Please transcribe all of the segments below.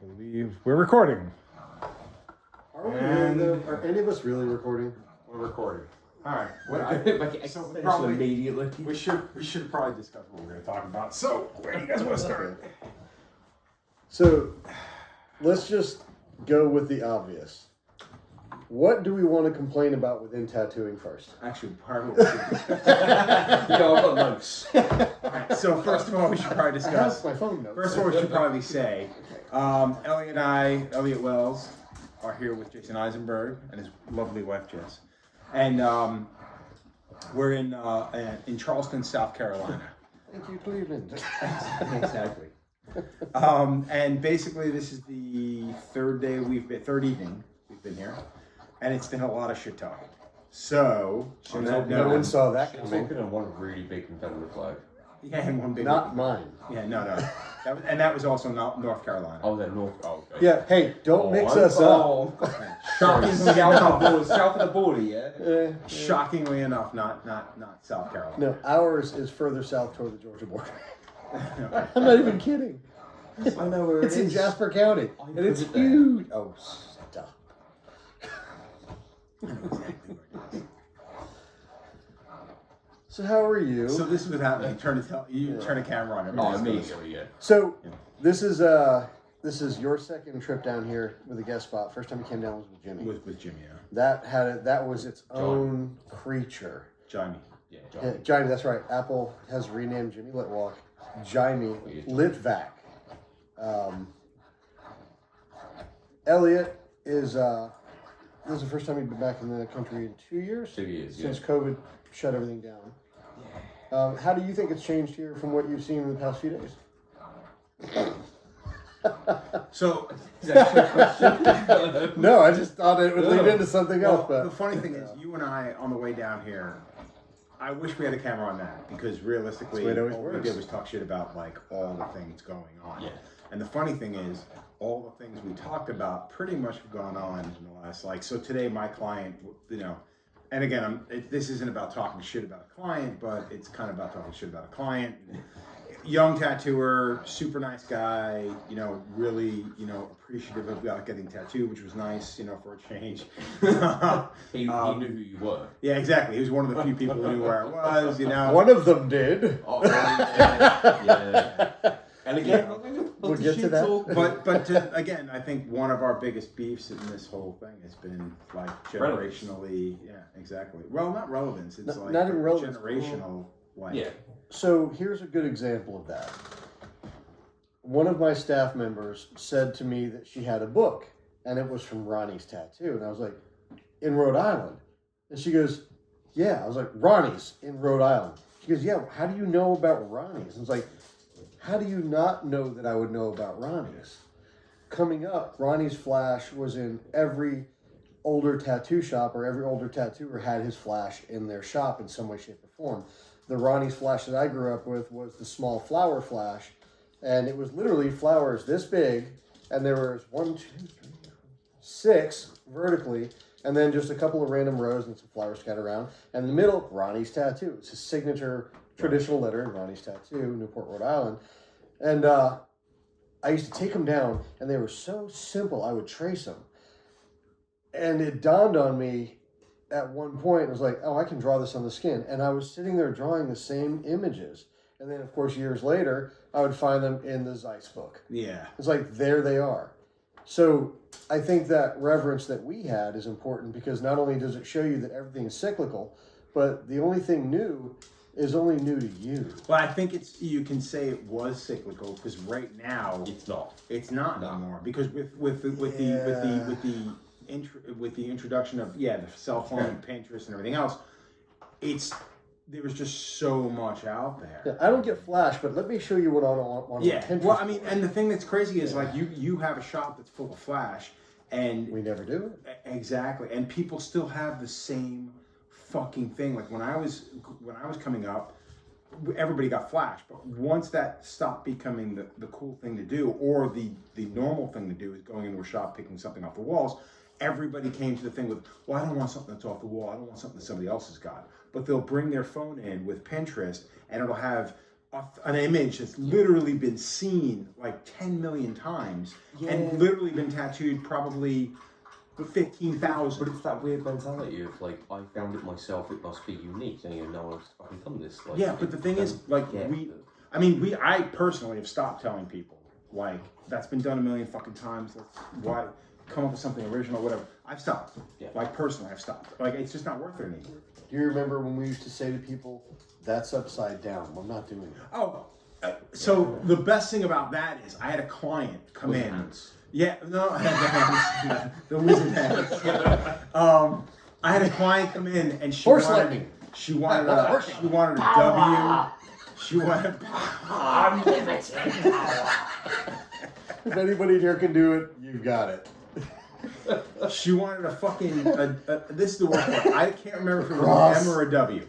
believe we're recording. Are any of us really recording? We're recording. All right. Immediately. We should probably discuss what we're going to talk about. So, where do you guys want to start? So, let's just go with the obvious. What do we want to complain about within tattooing first? Actually, probably. I've got notes. Alright, so first of all, we should probably discuss. My phone notes. First of all, we should probably say, Elliot Wells, are here with Jason Eisenberg and his lovely wife Jess, and we're in Charleston, South Carolina. Thank you, Cleveland. Exactly. And basically, this is the third evening we've been here, and it's been a lot of shit talking. So, no one saw that coming. Smoking on one really big Confederate flag. Yeah, and one big. Not mine. Yeah, no. That was also North Carolina. Oh, that North. Oh, okay. Yeah, hey, don't mix us up. Shockingly south of the border, yeah? Shockingly enough, not South Carolina. No, ours is further south toward the Georgia border. I'm not even kidding. I know where It's in Jasper County, and it's put it there. huge. Oh, stop. So how are you? So this is what happened. You turn the camera on. Oh, immediately, yeah. So this is your second trip down here with a guest spot. First time you came down was with Jimmy. With Jimmy, yeah. That was its own creature. Johnny. Yeah, Yeah, Jimmy, that's right. Apple has renamed Jimmy Litwalk Jimmy Litvac. Elliot is this is the first time he's been back in the country in 2 years. 2 years, Since COVID shut everything down. How do you think it's changed here from what you've seen in the past few days? So No, I just thought it would lead into something else. But the funny thing is, you and I on the way down here, I wish we had a camera on that because realistically, That's the way it all always we did works. was talk shit about like all the things going on. Yeah. And the funny thing is, all the things we talked about pretty much have gone on in the last so today my client, and again, this isn't about talking shit about a client, but it's kind of about talking shit about a client. Young tattooer, super nice guy, really, appreciative of getting tattooed, which was nice, for a change. He knew who you were. Yeah, exactly. He was one of the few people who knew where I was, one of them did. Oh, yeah. And again, We'll get to that. But again, I think one of our biggest beefs in this whole thing has been like generationally, yeah, exactly. Well, not relevance. It's not even relevance. Generational, yeah. So here's a good example of that. One of my staff members said to me that she had a book, and it was from Ronnie's Tattoo, and I was like, in Rhode Island, and she goes, yeah. I was like, Ronnie's in Rhode Island. She goes, yeah. How do you know about Ronnie's? And it's like, how do you not know that I would know about Ronnie's? Coming up, Ronnies Flash was in every older tattoo shop, or every older tattooer had his flash in their shop in some way, shape, or form. The Ronnies Flash that I grew up with was the small flower flash, and it was literally flowers this big, and there was 6 vertically, and then just a couple of random rows and some flowers scattered around. And in the middle, Ronnie's Tattoo. It's his signature traditional letter in Ronnie's Tattoo, Newport, Rhode Island. And I used to take them down, and they were so simple, I would trace them. And it dawned on me at one point, I was like, oh, I can draw this on the skin. And I was sitting there drawing the same images. And then, of course, years later, I would find them in the Zeiss book. Yeah. It's like, there they are. So I think that reverence that we had is important because not only does it show you that everything is cyclical, but the only thing new is only new to you. Well, I think you can say it was cyclical because right now It's not. It's not anymore because with the introduction of the cell phone and Pinterest and everything else, there was just so much out there. Yeah, I don't get Flash, but let me show you what on Pinterest. Well, I mean, and the thing that's crazy is like you have a shop that's full of Flash, and we never do it. Exactly, and people still have the same fucking thing. Like when I was coming up, everybody got Flash, but once that stopped becoming the cool thing to do, or the normal thing to do is going into a shop picking something off the walls, everybody came to the thing with, well, I don't want something that's off the wall. I don't want something that somebody else has got. But they'll bring their phone in with Pinterest, and it'll have an image that's literally been seen like 10 million times and literally been tattooed probably 15,000. But it's that weird mentality of like, I found it myself, it must be unique. And no one's fucking done this. Like, Yeah, but the thing is, like, I personally have stopped telling people, like, that's been done a million fucking times. Why come up with something original, whatever. I've stopped. Yeah. Like, personally, I've stopped. Like, it's just not worth it anymore. Do you remember when we used to say to people, "That's upside down. I'm not doing it." Oh, so the best thing about that is I had a client come in. Hands. Yeah, no, I had the hands, the wizard hands. I had a client come in and she Horse wanted, lightning. she wanted a W. She wanted If anybody here can do it, you've got it. She wanted a fucking. This is the worst one. I can't remember if it was an M or a W.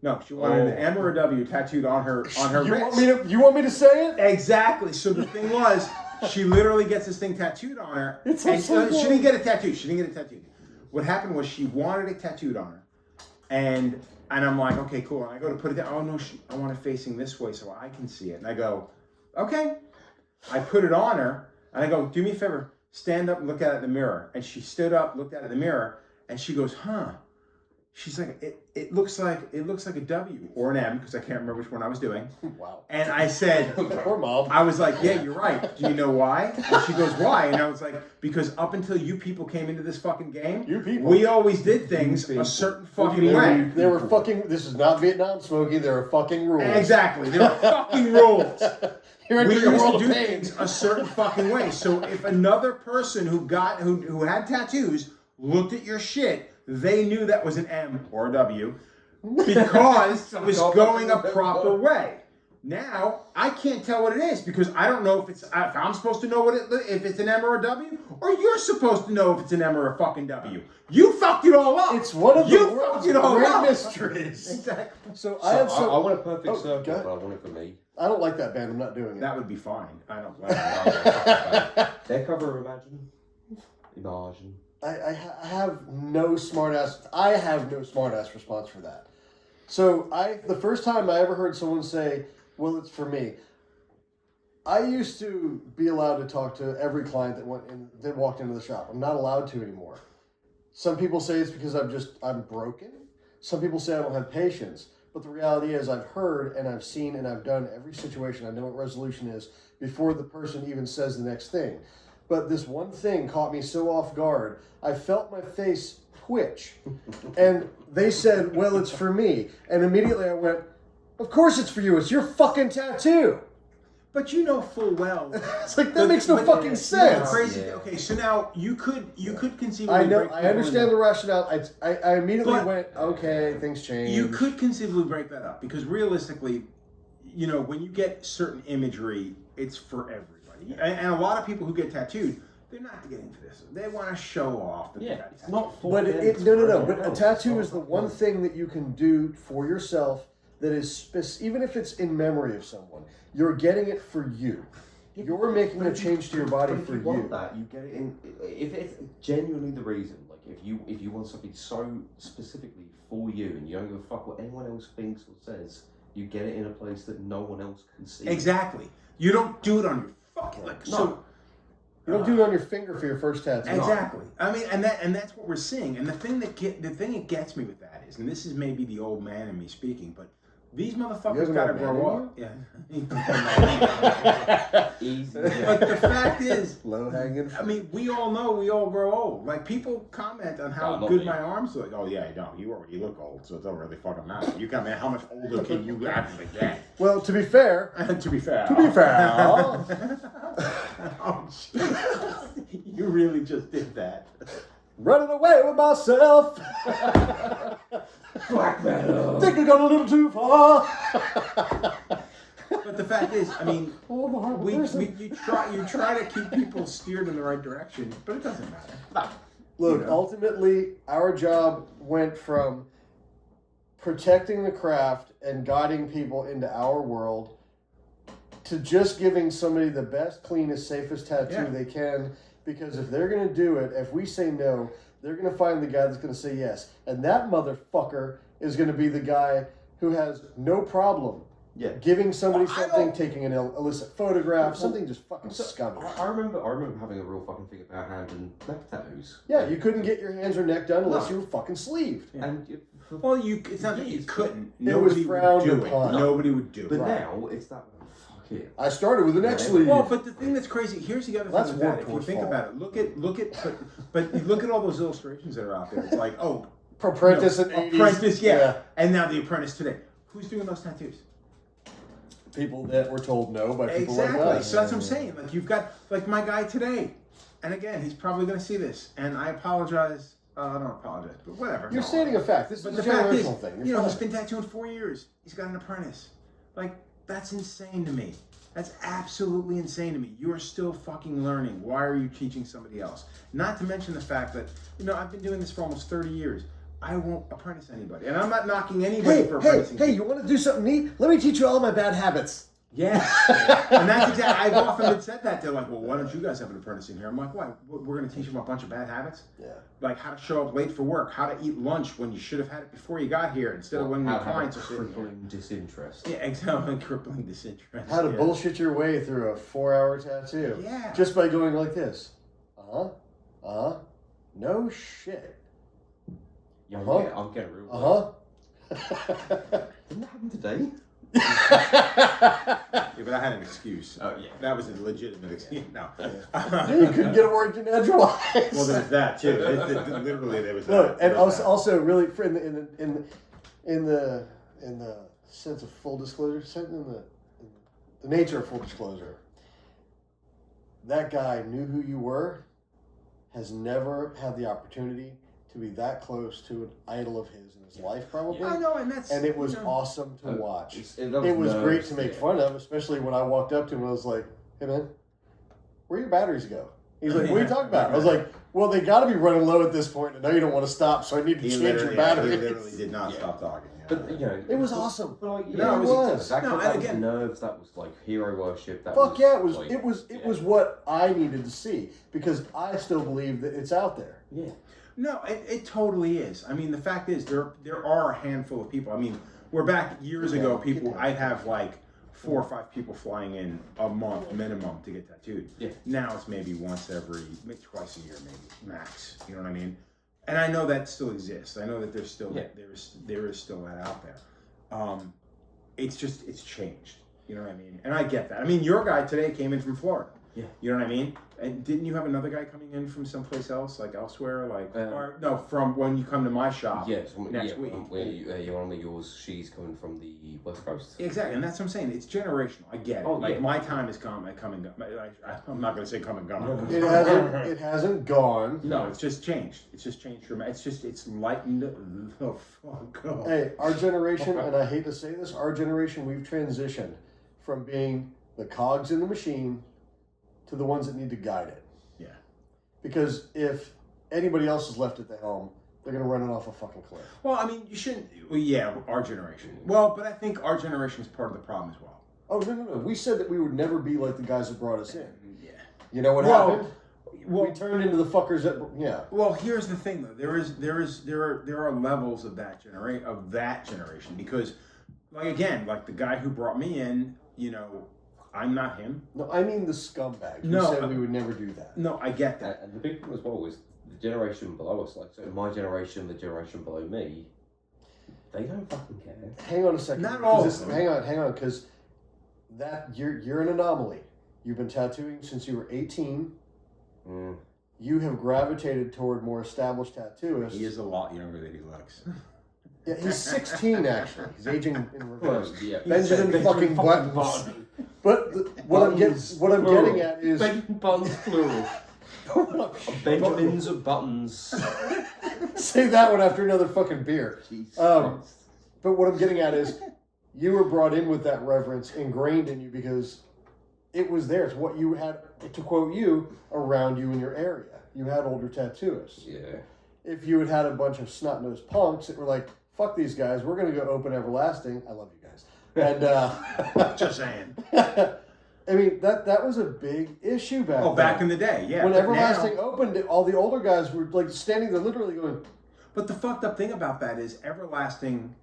No, she wanted an M or a W tattooed on her wrist. You want me to say it? Exactly. So the thing was, she literally gets this thing tattooed on her. It's and so she didn't get it tattooed. What happened was she wanted it tattooed on her, and I'm like, okay, cool. And I go to put it down. Oh no, I want it facing this way so I can see it. And I go, okay. I put it on her, and I go, do me a favor. Stand up and look at it in the mirror. And she stood up, looked at it in the mirror, and she goes, huh. She's like, it looks like a W or an M, because I can't remember which one I was doing. Wow. And I said, Poor mom. I was like, yeah, you're right. Do you know why? And she goes, why? And I was like, because up until you people came into this fucking game, we always did things a certain fucking way. There were fucking. This is not Vietnam, Smokey. There are fucking rules. Exactly. There were fucking rules. We used to do pain. things a certain fucking way. So if another person who had tattoos looked at your shit, they knew that was an M or a W because it was going a proper way. Now I can't tell what it is because I don't know if I'm supposed to know if it's an M or a W, or you're supposed to know if it's an M or a fucking W. You fucked it all up. It's one of the world's great up. mysteries. Exactly. So I want a perfect Oh, circle, go ahead. but I want it for me. I don't like that band. I'm not doing it. That would be fine. I don't like that. Their cover of Imagine. I have no smart ass. I have no smart ass response for that. So the first time I ever heard someone say, "Well, it's for me," I used to be allowed to talk to every client that walked into the shop. I'm not allowed to anymore. Some people say it's because I'm broken. Some people say I don't have patience. But the reality is I've heard and I've seen and I've done every situation. I know what resolution is before the person even says the next thing. But this one thing caught me so off guard. I felt my face twitch. And they said, "Well, it's for me." And immediately I went, "Of course it's for you. It's your fucking tattoo." But you know full well. It's like, that makes no fucking sense. Crazy. Okay, so now you could conceivably. I know. I understand the rationale. I immediately went, okay, things change. You could conceivably break that up because realistically, when you get certain imagery, it's for everybody. And a lot of people who get tattooed, they're not getting for this. They want to show off. It's not for But them. no. But a tattoo is the one thing that you can do for yourself that is even if it's in memory of someone. You're getting it for you. You're making a change to your body for you. you. Want that, you get it in. If it's genuinely the reason, like if you want something so specifically for you, and you don't give a fuck what anyone else thinks or says, you get it in a place that no one else can see. Exactly. You don't do it on your fucking so. You don't do it on your finger for your first tattoo. Exactly. I mean, and that's what we're seeing. And the thing that gets me with that is, and this is maybe the old man in me speaking, but these motherfuckers gotta grow up. Yeah. Easy. But the fact is, Low hanging fruit. I mean, we all know we all grow old. Like, people comment on how not good me. my arms look. Oh yeah, no, you already look old, so it don't really fucking matter. You got, man, how much older can you actually get? Well, to be fair. To be fair. Oh, shit. You really just did that. Running away with myself. Black metal. Think I got a little too far. But the fact is, I mean, I'm a horrible person. you try to keep people steered in the right direction, but it doesn't matter. Look, ultimately, our job went from protecting the craft and guiding people into our world to just giving somebody the best, cleanest, safest tattoo they can. Because if they're going to do it, if we say no, they're going to find the guy that's going to say yes. And that motherfucker is going to be the guy who has no problem Yeah. Giving somebody Well, I something, don't- taking an illicit photograph, Well, something just fucking So, scummy. I remember having a real fucking thing about hand and neck tattoos. Yeah, you couldn't get your hands or neck done unless No. you were fucking sleeved. Yeah. And Well, it's not that you couldn't. It was Nobody would frowned do upon. it. Nobody would do but it. now it's that fuck it. I started with an neck Yeah. sleeve. Well, but the thing that's crazy, here's the other That's thing with that. If you workforce think fault. about it, but you look at all those illustrations that are out there. It's like, oh, Apprentice no, in 80s. Apprentice, yeah. And now the Apprentice today. Who's doing those tattoos? People that were told no by people Exactly. like us. So that's what I'm saying. Like you've got like my guy today, and again, he's probably going to see this, and I apologize. I don't apologize, but whatever. You're stating a fact. This But is a the fact is, generational thing. You're you know, fine. he's been tattooing 4 years. He's got an apprentice. Like that's insane to me. That's absolutely insane to me. You are still fucking learning. Why are you teaching somebody else? Not to mention the fact that, you know, I've been doing this for almost 30 years. I won't apprentice anybody. And I'm not knocking anybody for apprenticing. Hey, you want to do something neat? Let me teach you all my bad habits. Yeah. And that's exactly, I've often been said that. They're like, well, why don't you guys have an apprentice in here? I'm like, why? We're going to teach them a bunch of bad habits? Yeah. Like how to show up late for work, how to eat lunch when you should have had it before you got here instead of when your clients are sitting here. crippling disinterest. Yeah, exactly. Crippling disinterest. How to yeah. bullshit your way through a 4-hour tattoo. Yeah. Just by going like this. No shit. Yeah, Uh-huh. I'm getting real. Didn't that happen today? Yeah, but I had an excuse. Oh yeah. That was a legitimate excuse. No. You couldn't get a word in edgewise. Well, there's that too. Literally, there was Look, that. and There was that. also really in the sense of full disclosure, in the nature of full disclosure, that guy knew who you were, has never had the opportunity to be that close to an idol of his in his life, probably. I know, and that's And it was you know, awesome to watch. It Was great to make fun of, especially when I walked up to him and I was like, "Hey man, where your batteries go?" He's like, "What are you talking about?" I was like, "Well, they got to be running low at this point, and I know you don't want to stop, so I need to He change your literally, batteries." he literally did not Yeah. stop talking. But you know, It was awesome. But like, No, it was. That, No, that and was again- nerves. That was like hero worship. That Fuck was, yeah, it was. like, It was what I needed to see because I still believe that it's out there. Yeah. No, it totally is. I mean, the fact is, there are a handful of people. I mean, we're back years ago. People, I'd have like 4 or 5 people flying in a month minimum to get tattooed. Yeah. Now it's maybe maybe twice a year, maybe max. You know what I mean? And I know that still exists. I know that there's still there is still that out there. It's changed. You know what I mean? And I get that. I mean, your guy today came in from Florida. Yeah. You know what I mean? And didn't you have another guy coming in from someplace else, like elsewhere, or no, from when you come to my shop? Yes. next week. One of yours, she's coming from the West Coast. Exactly, and that's what I'm saying. It's generational. I get it. Oh, like yeah. my time is come and gone. I'm not going to say come and gone. It hasn't gone. No, it's just changed. It's just changed dramatically. It's lightened the fuck up. Hey, our generation, and I hate to say this, our generation, we've transitioned from being the cogs in the machine to the ones that need to guide it. Yeah. Because if anybody else is left at the helm, they're going to run it off a fucking cliff. Well, I mean, you shouldn't. Well, yeah, our generation. Well, but I think our generation is part of the problem as well. Oh, no. We said that we would never be like the guys that brought us in. Yeah. You know what Well, happened? We turned into the fuckers that, yeah. Well, here's the thing though. There are levels of that generation because, like again, like the guy who brought me in, you know, I'm not him. No, I mean the scumbags who No, said we would never do that. No, I get that. And the big thing as well was the generation below us. Like, so my generation, the generation below me, they don't fucking care. Hang on a second. Not 'cause all this- of them. Hang on, because that you're an anomaly. You've been tattooing since you were 18. Mm. You have gravitated toward more established tattooists. He is a lot younger than he looks. Yeah, he's 16 actually. He's aging in reverse. Yeah. Benjamin fucking Buttons. But what I'm getting at is Benjamin Buttons plural. Benjamins or buttons. say that one after another fucking beer. Jesus Um, Christ. But what I'm getting at is you were brought in with that reverence ingrained in you because it was there. It's what you had, to quote you, around you in your area. You had older tattooists. Yeah. If you had a bunch of snot-nosed punks that were like, fuck these guys, we're going to go open everlasting. I love you guys. And Just saying. I mean, that was a big issue back then. Oh, back in the day, yeah. When but everlasting now- opened, all the older guys were like standing there literally going, But the fucked up thing about that is everlasting.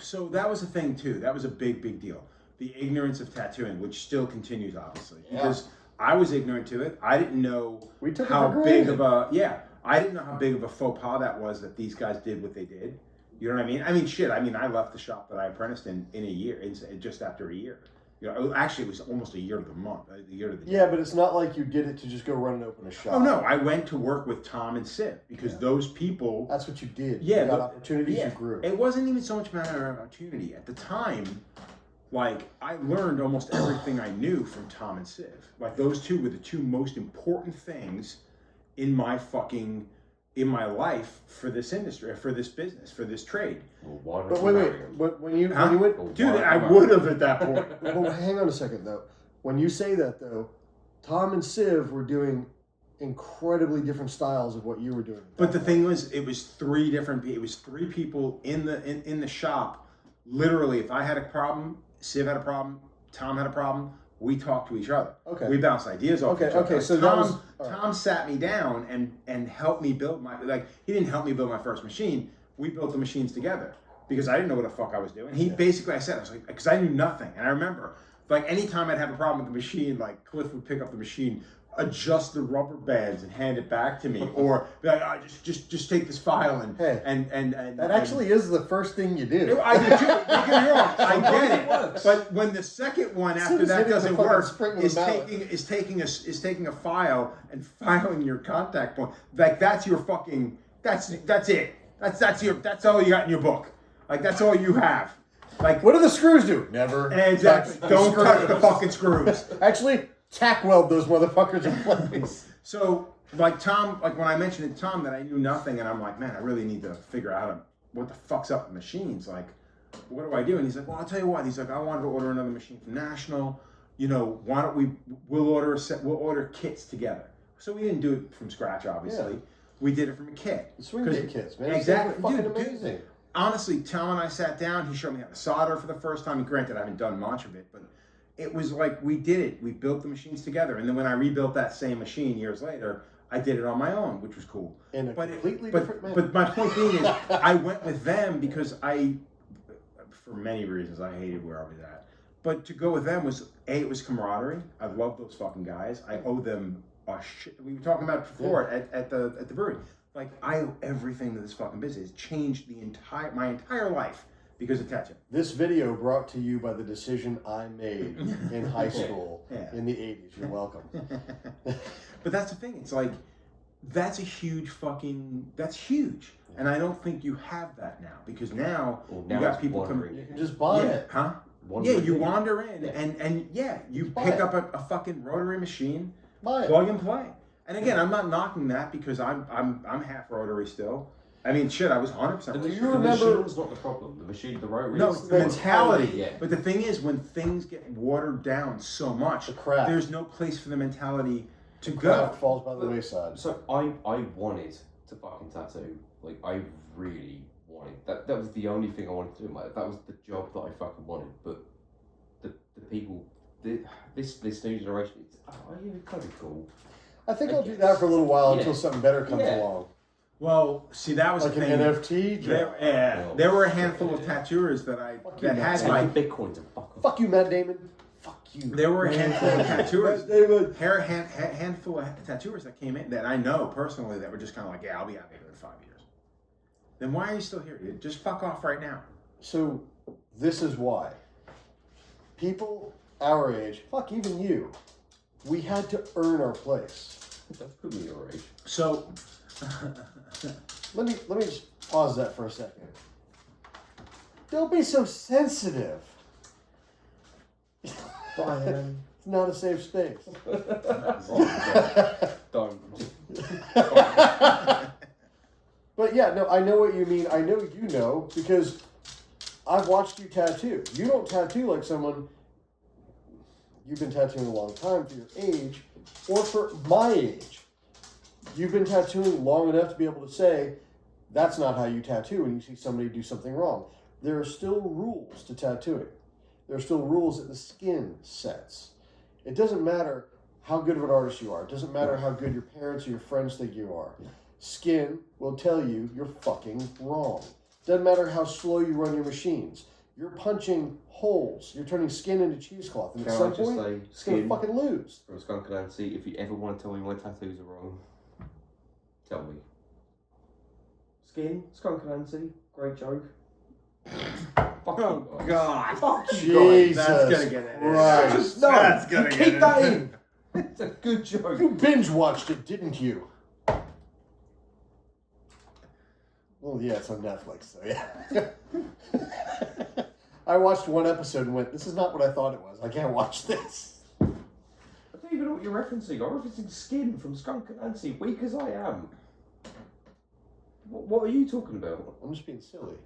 So that was a thing too. That was a big deal. The ignorance of tattooing, which still continues, obviously, because I was ignorant to it. I didn't know how big of a I didn't know how big of a faux pas that was that these guys did what they did. You know what I mean? I mean, shit. I mean, I left the shop that I apprenticed in a year, just after a year. You know, actually, it was almost a year to the month, a year to the day. Yeah, but it's not like you did it to just go run and open a shop. Oh no, I went to work with Tom and Sid because those people. That's what you did. Yeah, you got opportunities. You grew. It wasn't even so much a matter of opportunity at the time. Like, I learned almost everything I knew from Tom and Siv. Like, those two were the two most important things in my life for this industry, for this business, for this trade. Well, but wait. When you went... Dude, I would have at that point. Well, hang on a second, though. When you say that, though, Tom and Siv were doing incredibly different styles of what you were doing. But the thing was, it was three people in the shop. Literally, if I had a problem, Siv had a problem, Tom had a problem, we talked to each other. Okay. We bounced ideas off each other. Okay, so Tom sat me down and helped me build he didn't help me build my first machine. We built the machines together because I didn't know what the fuck I was doing. I was like, because I knew nothing. And I remember, like, anytime I'd have a problem with the machine, like, Cliff would pick up the machine, adjust the rubber bands and hand it back to me, or be like, oh, just take this file and that actually is the first thing you do. I do too. Don't get me wrong, I get it. But when the second one after that doesn't work, is taking a file and filing your contact point, like, that's your fucking that's it. That's all you got in your book. Like, that's all you have. Like, what do the screws do? Never. Exactly. Don't touch the fucking screws. Actually, tack weld those motherfuckers in place. So, like, Tom, like, when I mentioned to Tom that I knew nothing, and I'm like, man, I really need to figure out what the fuck's up with machines. Like, what do I do? And he's like, well, I'll tell you what. He's like, I wanted to order another machine from National. You know, why don't we'll order kits together. So we didn't do it from scratch, obviously. Yeah. We did it from a kit. Swing day kits, man. Exactly. Fucking amazing. Honestly, Tom and I sat down. He showed me how to solder for the first time. Granted, I haven't done much of it, but it was like we did it. We built the machines together. And then when I rebuilt that same machine years later, I did it on my own, which was cool. In a completely different manner. But my point being is, I went with them because for many reasons, I hated where I was at. But to go with them was, it was camaraderie. I love those fucking guys. I owe them a shit. We were talking about it before at the brewery. Like, I owe everything to this fucking business. It's changed my entire life because of tattoo. This video brought to you by the decision I made in high school in the 80s. You're welcome. But that's the thing. It's like, that's huge. And I don't think you have that now, because now you got people coming. You can just buy it. Huh? You wander in and you pick up a fucking rotary machine, plug and play. And again, I'm not knocking that because I'm half rotary still. I mean, shit, I was 100%. Do you remember? The machine's not the problem. The rotary. No, it's the mentality. Yeah. But the thing is, when things get watered down so much, there's no place for the mentality to go. It falls by the wayside. So I wanted to fucking tattoo. Like, I really wanted. That was the only thing I wanted to do. Like, that was the job that I fucking wanted. But the people, this new generation, it's kind of cool. I think I'll do that for a little while until something better comes along. Well, see, that was like the thing. an NFT. There were a handful of tattooers that had my bitcoins and fuck you, Matt Damon. Fuck you. There were a handful of tattooers. Handful of tattooers that came in that I know personally that were just kind of like, I'll be out of here in 5 years. Then why are you still here, dude? Just fuck off right now. So this is why people our age, fuck even you, we had to earn our place. That could be your age. So let me just pause that for a second. Don't be so sensitive. Brian. It's not a safe space. Don't. But yeah, no, I know what you mean. I know you know, because I've watched you tattoo. You don't tattoo like someone. You've been tattooing a long time for your age, or for my age. You've been tattooing long enough to be able to say, that's not how you tattoo when you see somebody do something wrong. There are still rules to tattooing. There are still rules that the skin sets. It doesn't matter how good of an artist you are. It doesn't matter how good your parents or your friends think you are. Skin will tell you you're fucking wrong. Doesn't matter how slow you run your machines. You're punching holes. You're turning skin into cheesecloth. And Can at I some just point, say, it's going to skin fucking lose. from Skunk and Nancy, if you ever want to tell me my tattoos are wrong, tell me. Skin, Skunk and Nancy, great joke. Fuck you guys. God. Fuck you guys. Jesus That's gonna get it. Christ. No, That's gonna keep get that it. in. It's a good joke. You binge watched it, didn't you? Well, yeah, it's on Netflix, so yeah. I watched one episode and went, this is not what I thought it was. I can't watch this. I don't even know what you're referencing. I'm referencing Skin from Skunk and Nancy, weak as I am. What are you talking about? I'm just being silly.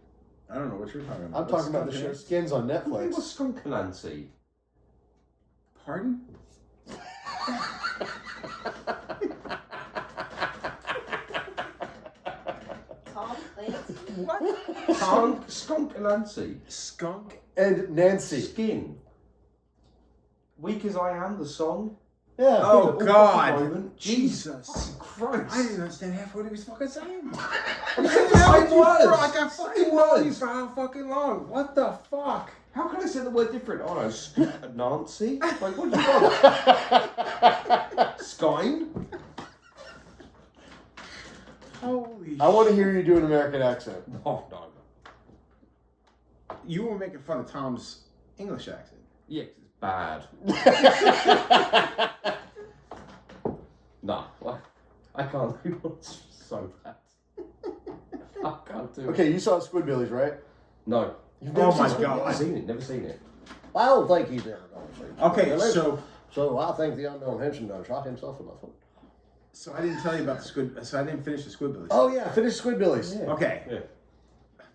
I don't know what you're talking about. I'm talking about the What's show Skunk Skins on What Netflix. was Skunk and Nancy? Pardon? Tom Clancy? What? Skunk and Nancy. Skunk? And Nancy. Skin. Weak as I am, the song. Yeah. Oh, All God. fucking moment. Jesus. Christ. I didn't understand half what he was fucking saying. I'm saying the same words. I got fucking Same known you words. for how fucking long. What the fuck? How can I say the word different? Oh no, Skunk and Nancy? Like, what do you want? Skine? Holy I want to hear you do an American accent. Oh no. You were making fun of Tom's English accent. Yeah, 'cause it's bad. Nah, I can't do it. It's so bad. I can't do it. Okay, you saw Squidbillies, right? No. You've Oh never my seen God. Never Squidbillies? seen it, never seen it. I don't think he's ever going to see it. Okay, Really? so So I think the unknown henchman done shot himself in the foot. I didn't tell you about the squid. So I didn't finish the Squidbillies. Oh yeah, finish Squidbillies. Yeah. Okay. Yeah.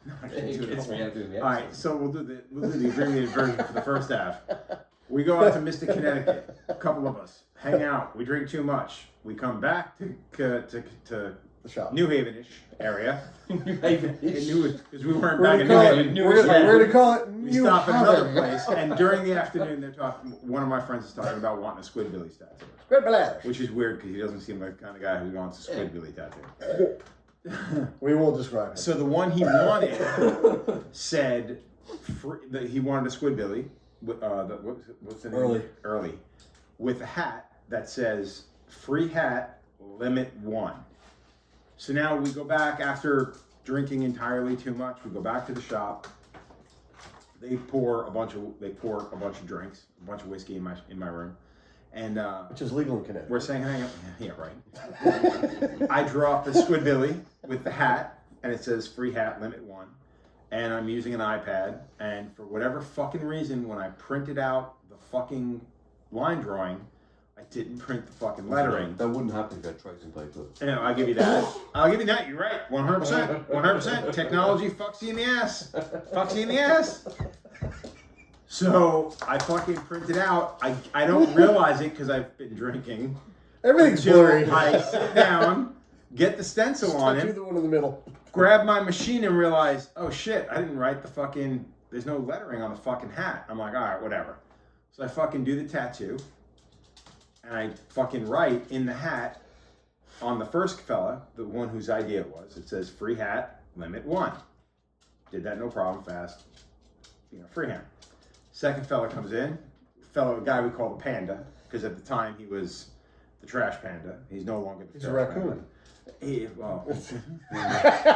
No, I can't do It's it. me, I'll do the All right, so we'll do the abbreviated version for the first half. We go out to Mystic, Connecticut. A couple of us hang out. We drink too much. We come back to The shop. New Haven-ish area. New Haven. Because we weren't We're back gonna in call New it. Haven. We're gonna call it. We New stop at another Haven. place, and during the afternoon, they're talking. One of my friends is talking about wanting a Squidbillies tattoo, Squidbillies. which is weird because he doesn't seem like the kind of guy who wants a Squidbilly tattoo. We won't describe it. So the one he wanted said that he wanted a Squidbilly. What's the name? Early. With a hat that says "Free hat, limit 1." So now we go back after drinking entirely too much. We go back to the shop. They pour a bunch of drinks, a bunch of whiskey in my room, and Which is legal in Connecticut. we're saying, hang on, yeah, right. I drop the Squidbilly with the hat, and it says "Free hat, limit 1." And I'm using an iPad, and for whatever fucking reason, when I printed out the fucking line drawing, I didn't print the fucking lettering. That wouldn't happen if you had tracing paper. Yeah, I'll give you that. I'll give you that. You're right. 100%. 100%. Technology fucks you in the ass. Fucks you in the ass. So I fucking printed out. I don't realize it because I've been drinking. Everything's Until blurry. I sit down, get the stencil on Do it, the one in the middle. grab my machine and realize, oh shit, I didn't write the fucking, there's no lettering on the fucking hat. I'm like, all right, whatever. So I fucking do the tattoo, and I fucking write in the hat on the first fella, the one whose idea it was, it says "Free hat, limit 1." Did that no problem, fast. Free hand. Second fella comes in, a guy we call the Panda, because at the time he was the Trash Panda. He's no longer the He's a Trash raccoon. Panda.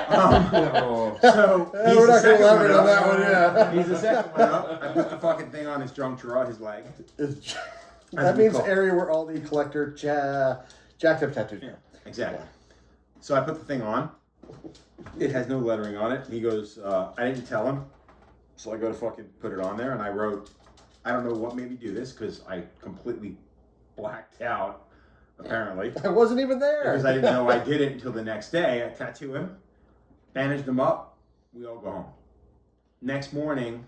Oh. So he's we're the not gonna second one elaborate on up. that one, yeah. He's the second one up. I put the fucking thing on his junk drawer, his leg. That we means call the area where all the collector jacked up tattoos. Yeah, exactly. So I put the thing on. It has no lettering on it. He goes, I didn't tell him. So I go to fucking put it on there, and I wrote, I don't know what made me do this because I completely blacked out, apparently. I wasn't even there. Because I didn't know I did it until the next day. I tattoo him, bandaged him up, we all go home. Next morning,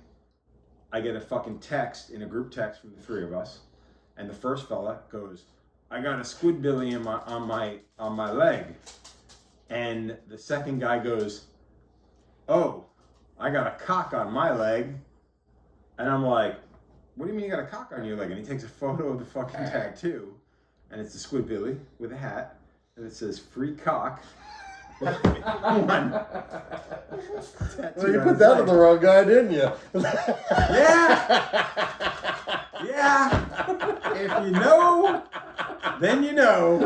I get a fucking text in a group text from the three of us, and the first fella goes, I got a Squidbilly on my leg. And the second guy goes, oh, I got a cock on my leg. And I'm like, what do you mean you got a cock on your leg? And he takes a photo of the fucking tattoo, and it's a Squidbilly with a hat, and it says "Free cock, One. Well, you put that on the wrong guy, didn't you? Yeah. Yeah. If you know, then you know.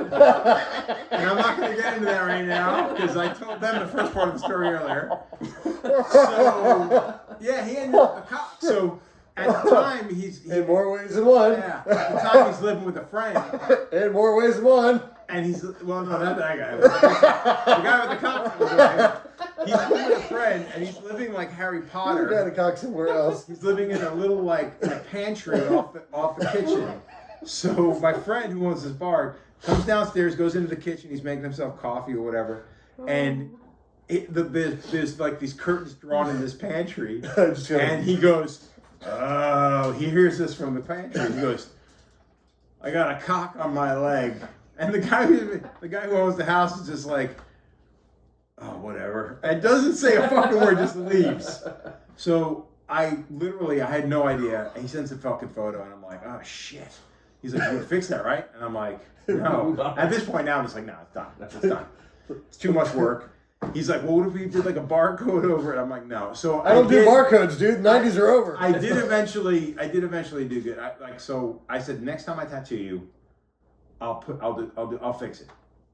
And I'm not going to get into that right now because I told them the first part of the story earlier. So, yeah, he ended up a cop. So, at the time, he's... In more ways than one. Yeah. At the time, he's living with a friend. In more ways than one. And he's... Well, no, not that guy. The guy with the cop was away. He's living with a friend, and he's living like Harry Potter. You got a cock somewhere else. He's living in a little, like, in a pantry off the kitchen. So my friend who owns this bar comes downstairs, goes into the kitchen, he's making himself coffee or whatever, and there's like these curtains drawn in this pantry, and he goes, oh, he hears this from the pantry. He goes, I got a cock on my leg, and the guy who owns the house is just like, oh, whatever, and doesn't say a fucking word, just leaves. So I had no idea, and he sends a fucking photo, and I'm like, oh shit. He's like, you gonna fix that, right? And I'm like, no. At this point now, I'm just like, no, it's done. It's done. It's too much work. He's like, well, what if we did like a barcode over it? I'm like, no. So I don't do barcodes, dude. 90s are over. I did eventually do good. So I said, next time I tattoo you, I'll fix it.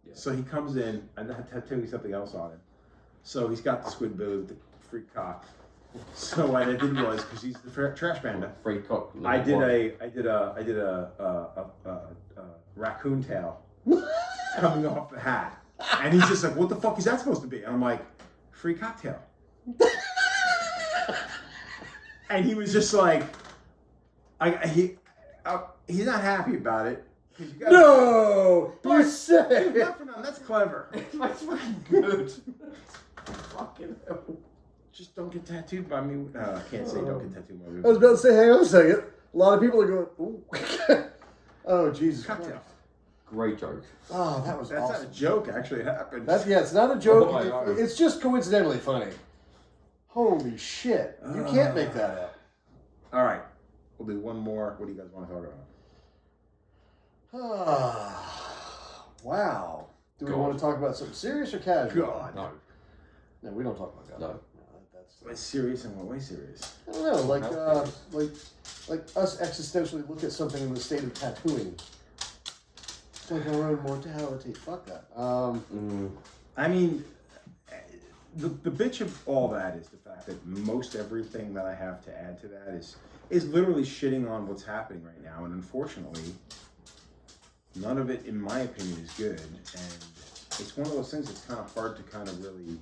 Yeah. So he comes in and I'm tattooing something else on him. So he's got the squid belly with the freak cock. So what I did was, because he's the trash panda, Free cock. I did a raccoon tail coming off the hat, and he's just like, "What the fuck is that supposed to be?" And I'm like, "Free cocktail." And he was just like, he's not happy about it. No, you say. Not for nothing, that's clever. That's fucking good. Fucking hell. Just don't get tattooed by me. I can't say don't get tattooed by me. I was about to say, hang on a second. A lot of people are going, ooh. Oh, Jesus Cocktail. Christ. Great joke. Oh, that was That's awesome. not a joke, actually, it happened. It's not a joke. Oh my God. It's just coincidentally funny. Holy shit. You can't make that up. All right. We'll do one more. What do you guys want to talk about? Wow. Do we God. want to talk about something serious or casual? God. No. No, we don't talk about God. No. It's serious in what way serious? I don't know, like us existentially look at something in the state of tattooing. It's like our own mortality. Fuck that. I mean, the bitch of all that is the fact that most everything that I have to add to that is literally shitting on what's happening right now, and unfortunately, none of it, in my opinion, is good. And it's one of those things that's kind of hard to kind of really.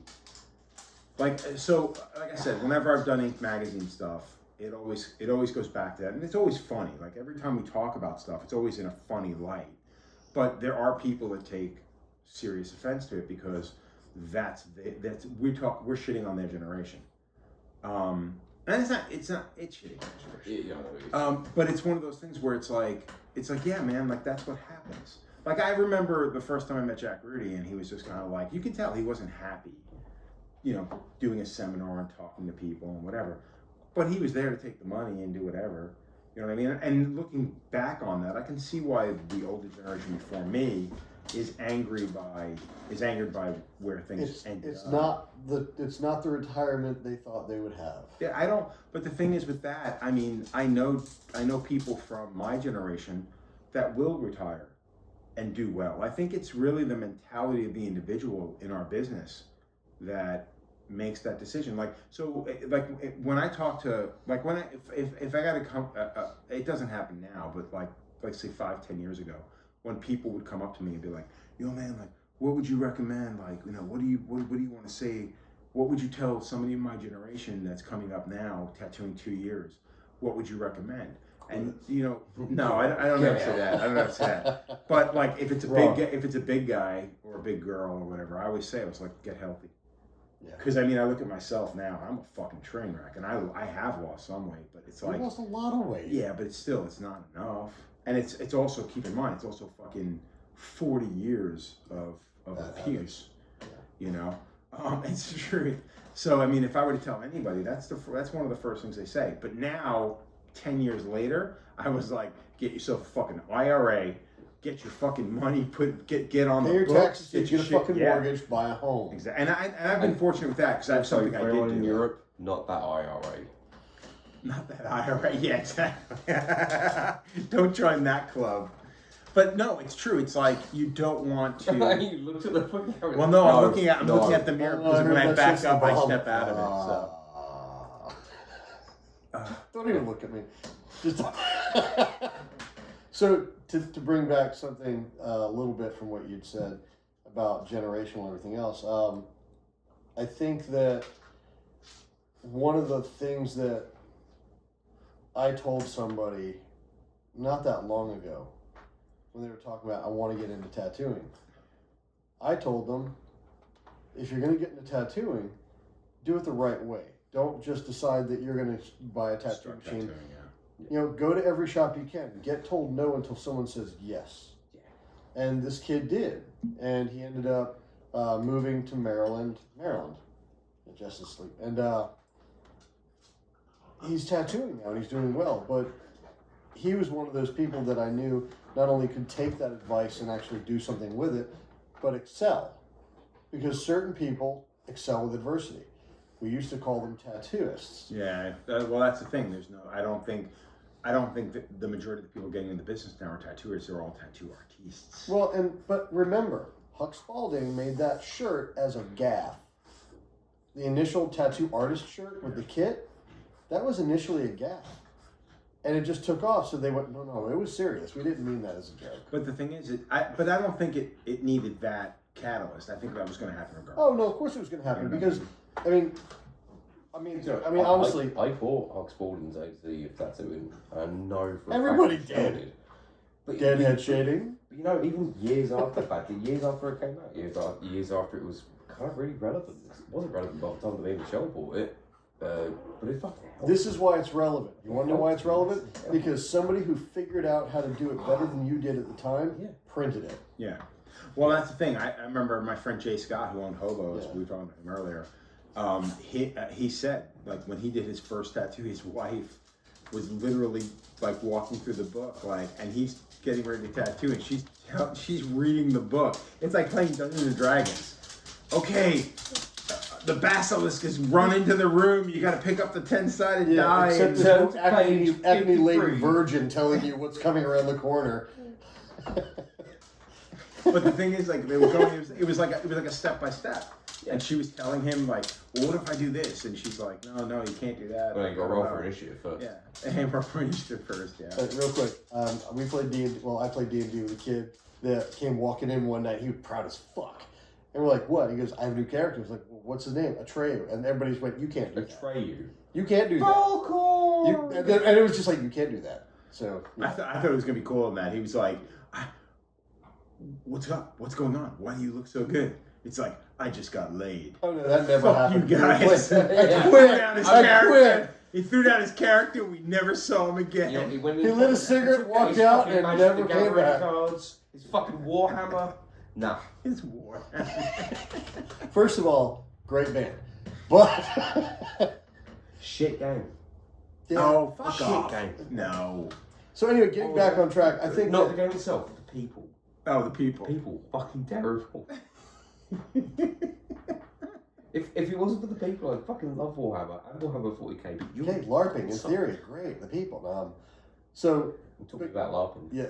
Like I said, whenever I've done Ink Magazine stuff, it always goes back to that, and it's always funny. Like every time we talk about stuff, it's always in a funny light. But there are people that take serious offense to it because we're shitting on their generation. And it's shitting on their generation. But it's one of those things where it's like yeah, man, like that's what happens. Like I remember the first time I met Jack Rudy, and he was just kind of like, you could tell he wasn't happy. You know, doing a seminar and talking to people and whatever. But he was there to take the money and do whatever. You know what I mean? And looking back on that, I can see why the older generation before me is angered by where things ended up. It's not the retirement they thought they would have. Yeah, but the thing is with that, I mean, I know people from my generation that will retire and do well. I think it's really the mentality of the individual in our business that makes that decision. When I talk to, if I got to come, it doesn't happen now, but like say 5-10 years ago, when people would come up to me and be like, yo man, like, what would you recommend? Like, you know, what do you want to say? What would you tell somebody in my generation that's coming up now, tattooing 2 years? What would you recommend? And you know, no, I don't ever say that. I don't ever say that. But like, if it's a big guy or a big girl or whatever, I always say, I was like, get healthy. Because I mean, I look at myself now, I'm a fucking train wreck, and I have lost some weight, but it's like you lost a lot of weight. Yeah, but it's not enough, and it's also, keep in mind, it's also fucking 40 years of abuse, you know. It's true. So I mean, if I were to tell anybody, that's one of the first things they say. But now, 10 years later, I was like, get yourself a fucking IRA, get your fucking money, get on Pay the your books, taxes, get your a shit. fucking mortgage, buy a home. Exactly. And I've been fortunate with that because I have So something I for did everyone do. in Europe, not that IRA. Not that IRA. Yeah, exactly. Don't join that club. But no, it's true. It's like you don't want to. You looked at the fucking camera. Well, no, I'm looking at the mirror because when I that's back just up, the I bomb. step out of it. So. Don't even look at me. Just so to bring back something a little bit from what you'd said about generational and everything else, I think that one of the things that I told somebody not that long ago when they were talking about I want to get into tattooing, I told them, if you're going to get into tattooing, do it the right way. Don't just decide that you're going to buy a tattoo Start machine. tattooing, yeah. You know, go to every shop you can. Get told no until someone says yes. Yeah. And this kid did. And he ended up moving to Maryland, just asleep. And he's tattooing now and he's doing well. But he was one of those people that I knew not only could take that advice and actually do something with it, but excel. Because certain people excel with adversity. We used to call them tattooists. Yeah. Well, that's the thing. There's no. I don't think that the majority of the people getting into the business now are tattooers. They're all tattoo artists. Well, but remember, Huck Spalding made that shirt as a gaff. The initial tattoo artist shirt with the kit, that was initially a gaff. And it just took off, so they went, no, it was serious. We didn't mean that as a joke. But the thing is, I don't think it needed that catalyst. I think that was going to happen regardless. Oh, no, of course it was going to happen, because, I mean, honestly. I bought Huck Spalding's AZ of tattooing, and I know for a Everybody fact did. But Deadhead shading. you know, even years after the fact, years after it came out, years after it was kind of really relevant. It wasn't relevant by the time that me and Michelle bought it, but it fucking helped. This is why it's relevant. You want to know why it's relevant? Because somebody who figured out how to do it better than you did at the time printed it. Yeah. Well, that's the thing. I remember my friend Jay Scott, who owned Hobos. Yeah. We were talking about him earlier. He said, like, when he did his first tattoo, his wife was literally like walking through the book, like, and he's getting ready to tattoo, and she's reading the book. It's like playing Dungeons and Dragons. Okay, the basilisk has run into the room. You got to pick up the 10-sided die. Except and- there's no page acne-laden 53. virgin telling you what's coming around the corner. But the thing is, like, they were going. It was like a step by step. And she was telling him, like, well, what if I do this? And she's like, no, you can't do that. Well, you got to roll for initiative first. Yeah, and roll for initiative first. Yeah. Real quick, we played D&D. Well, I played D&D with a kid that came walking in one night. He was proud as fuck. And we're like, what? He goes, I have a new character. I was like, well, what's his name? Atreyu. And everybody's went, you can't do that. Atreyu. You can't do that. Falcon! And it was just like, you can't do that. So, I thought it was gonna be cool in that he was like, what's up? What's going on? Why do you look so good? It's like, I just got laid. oh no, that never Fuck happened. you guys. I He quit. threw down his I character. quit. He threw down his character. We never saw him again. You know, He lit a cigarette, walked out, and never came back. Cards, his fucking Warhammer. Nah. His war. First of all, great band. But, Shit game. yeah. Oh, fuck Shit off. game. No. So anyway, getting back on track, I think Not that- the game itself, the people. Oh, the people. People fucking terrible. If it wasn't for the people, I'd fucking love Warhammer and Warhammer 40k. But okay, LARPing in theory, great. The people. So I'm talking about LARPing. yeah.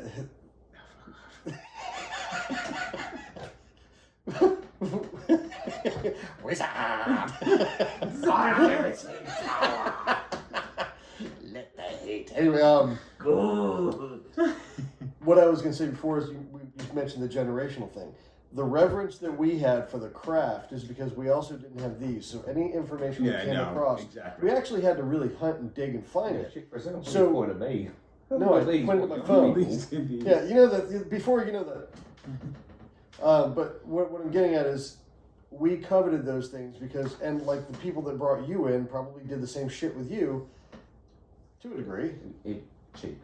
Let the hate. Anyway, what I was going to say before is you mentioned the generational thing. The reverence that we had for the craft is because we also didn't have these. So any information we came across, exactly. we actually had to really hunt and dig and find it. Shit for example, So- you point at me. No, I pointed at my phone. Yeah, you know that before you know that. But what I'm getting at is, we coveted those things because, and like the people that brought you in probably did the same shit with you, to a degree. It cheap.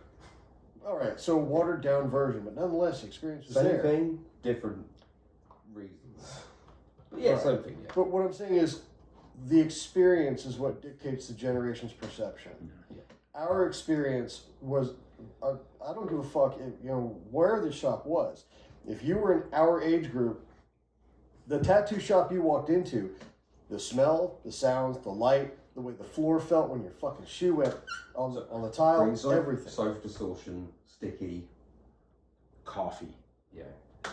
All right, so watered down version, but nonetheless, the experience was Same there. thing, different reasons. But yeah, Right. same thing. Yeah. But what I'm saying is, the experience is what dictates the generation's perception. Yeah. Our experience was I don't give a fuck if, where the shop was. If you were in our age group, the tattoo shop you walked into, the smell, the sounds, the light, the way the floor felt when your fucking shoe went on the tile, everything. Soap distortion, sticky. Coffee. Yeah.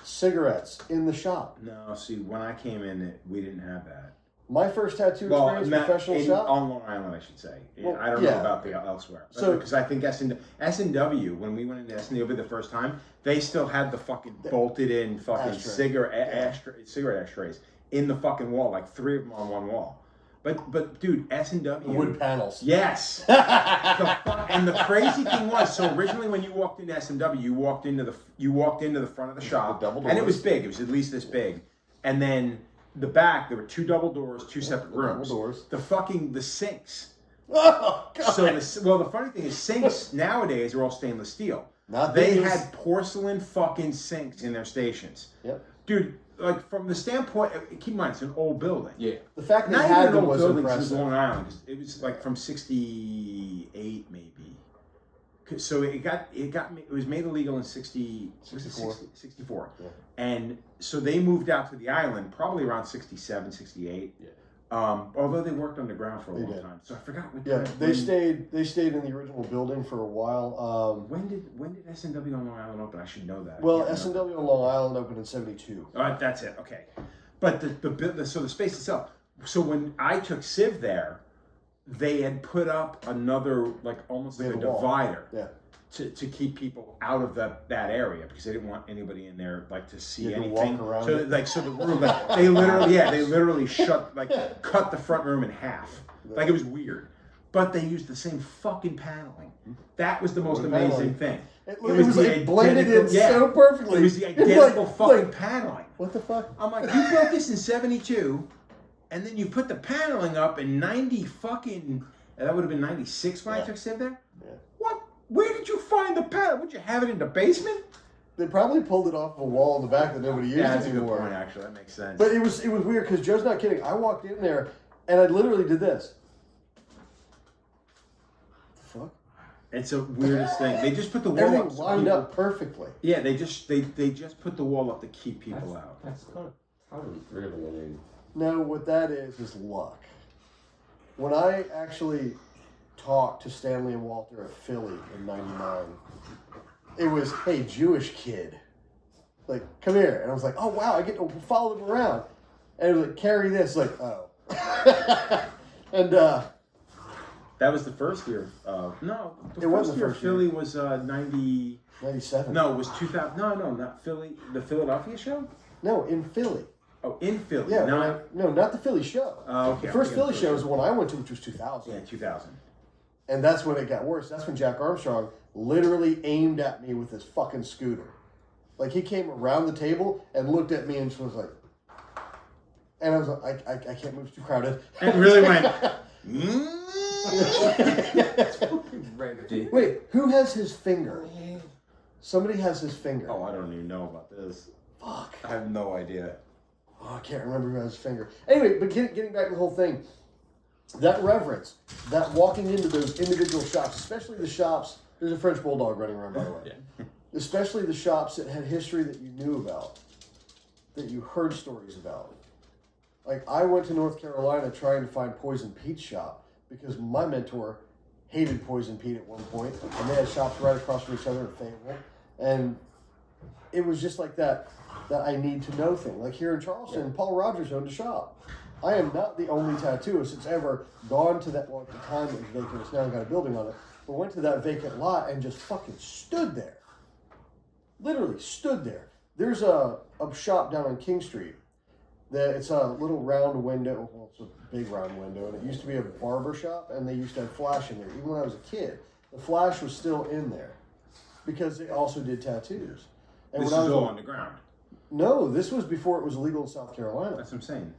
Cigarettes in the shop. No, see, when I came in, we didn't have that. My first tattoo experience, professional shop. On Long Island, I should say. Well, I don't know about the elsewhere. So, because I think S&W, when we went into S&W the first time, they still had the fucking bolted in fucking ashtray. cigarette ashtrays in the fucking wall, like 3 of them on one wall. But dude, S&W. Wood panels. Yes. And the crazy thing was, so originally when you walked into S&W, you walked into the front of the shop, and it was big. It was at least this big, and then the back there were 2 double doors, 2 separate rooms. Double doors. The sinks. Oh God. So the funny thing is, sinks nowadays are all stainless steel. They had porcelain fucking sinks in their stations. Yep. Dude, like from the standpoint, keep in mind it's an old building. Yeah. The fact that Not they had even an them old was building impressive. since Long Island. It was like from '68 maybe. So it was made illegal in 64. Yeah. And so they moved out to the island probably around 67, 68. Yeah. Although they worked underground for a long did. time. So I forgot what Yeah, time. they stayed in the original building for a while. When did S&W on Long Island open? I should know that. Well, S&W on Long Island opened in '72. All right, that's it. Okay, but so the space itself. So when I took Civ there, they had put up another almost like a divider. Yeah. To keep people out of that area because they didn't want anybody in there to see You had to anything. walk around So it. so the room they literally cut the front room in half. Like it was weird. But they used the same fucking paneling. That was the most amazing thing. It was like blended in yeah, so perfectly. It was the It's identical like- fucking paneling. What the fuck? I'm like, you built this in '72, and then you put the paneling up in that would have been '96 when I took Civ there. Yeah. What? Where did you find the panel? Would you have it in the basement? They probably pulled it off of a wall in the back that nobody used That's a good anymore. point. Actually, that makes sense. But it was weird because Joe's not kidding. I walked in there and I literally did this. The fuck? It's the weirdest thing. They just put the wall Everything up. so lined people- up perfectly. Yeah, they just put the wall up to keep people out. That's kind of talent, really. I mean, No, what that is luck. When I actually talked to Stanley and Walter at Philly in '99, it was, hey, Jewish kid, like, come here. And I was like, oh, wow, I get to follow them around. And it was like, carry this, like, oh. And, That was the first year. No, It wasn't the year. first year. Philly was 90. 97. No, it was 2000. No, not Philly. The Philadelphia show. No, in Philly. Oh, in Philly. Yeah, Not. no, not the Philly show. Okay. The first Philly show is the one I went to, which was 2000. Yeah, 2000. And that's when it got worse. That's when Jack Armstrong literally aimed at me with his fucking scooter. Like, he came around the table and looked at me and just was like, and I was like, I can't move, it's too crowded. And really went. Wait, who has his finger? Somebody has his finger. Oh, I don't even know about this. Fuck. I have no idea. Oh, I can't remember who has his finger. Anyway, but getting back to the whole thing, that reverence, that walking into those individual shops, especially the shops, there's a French bulldog running around, by the way. yeah. Especially the shops that had history that you knew about, that you heard stories about. Like, I went to North Carolina trying to find Poison Pete's shop because my mentor hated Poison Pete at one point, and they had shops right across from each other in Fayetteville. And it was just like that I need to know thing. Like here in Charleston, Paul Rogers owned a shop. I am not the only tattooist that's ever gone to that, well, at the time it was vacant, it's now got a building on it, but went to that vacant lot and just fucking stood there. Literally stood there. There's a shop down on King Street. It's a little round window, well, it's a big round window, and it used to be a barber shop, and they used to have Flash in there. Even when I was a kid, the Flash was still in there because they also did tattoos. And This when I is was all underground. No, this was before it was illegal in South Carolina. That's what I'm saying.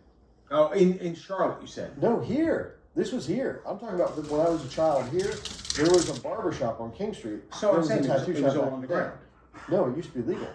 Oh, in Charlotte, you said. No, here. This was here. I'm talking about when I was a child here, there was a barber shop on King Street. So There I'm was saying a tattoo it was shop all back underground. then. No, it used to be legal.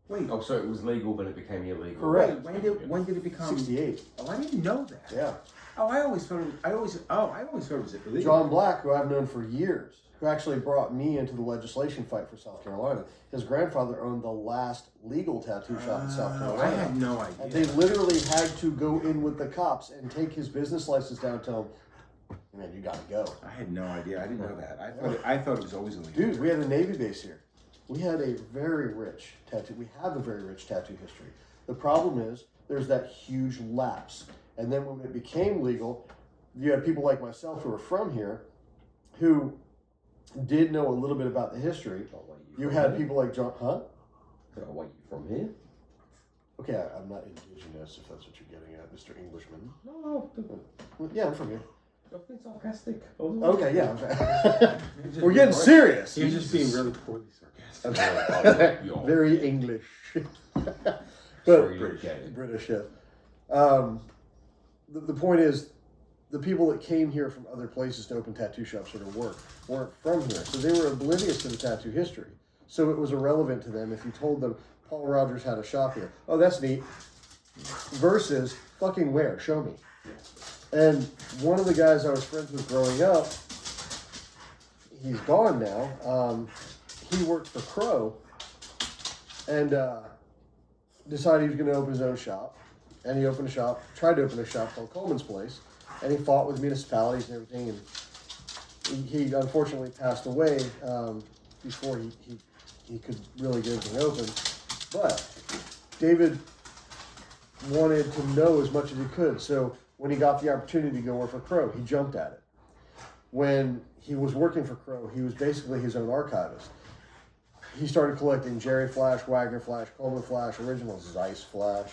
Wait, Oh, so it was legal, then it became illegal. Correct. when did it become? 68. Oh, I didn't know that. Yeah. Oh, I always thought it was illegal. John Black, who I've known for years, who actually brought me into the legislation fight for South Carolina. His grandfather owned the last legal tattoo shop in South I Carolina. had no And idea. they literally had to go in with the cops and take his business license down and tell him, man, you gotta go. I had no idea. I didn't know that. I thought it was always illegal. Dude, we had a Navy base here. We had a very rich tattoo. We have a very rich tattoo history. The problem is there's that huge lapse. And then when it became legal, you had people like myself who were from here who did know a little bit about the history. Oh, wait, You from had here? people like John, huh? Oh, wait, you from here? Okay, I'm not indigenous, if that's what you're getting at, Mr. Englishman. No, Well, yeah, I'm from here. I've been sarcastic. Okay, yeah. We're getting serious. He was just being really poorly sarcastic. Very English. But But British. British, yeah. The point is, the people that came here from other places to open tattoo shops or to work weren't from here. So they were oblivious to the tattoo history. So it was irrelevant to them if you told them Paul Rogers had a shop here. Oh, that's neat. Versus, fucking where? Show me. And one of the guys I was friends with growing up, he's gone now. He worked for Crow and decided he was going to open his own shop. And he opened a shop, tried to open a shop called Coleman's Place. And he fought with municipalities and everything. And he unfortunately passed away before he could really get anything open. But David wanted to know as much as he could. So when he got the opportunity to go work for Crow, he jumped at it. When he was working for Crow, he was basically his own archivist. He started collecting Jerry Flash, Wagner Flash, Coleman Flash, original Zeiss Flash.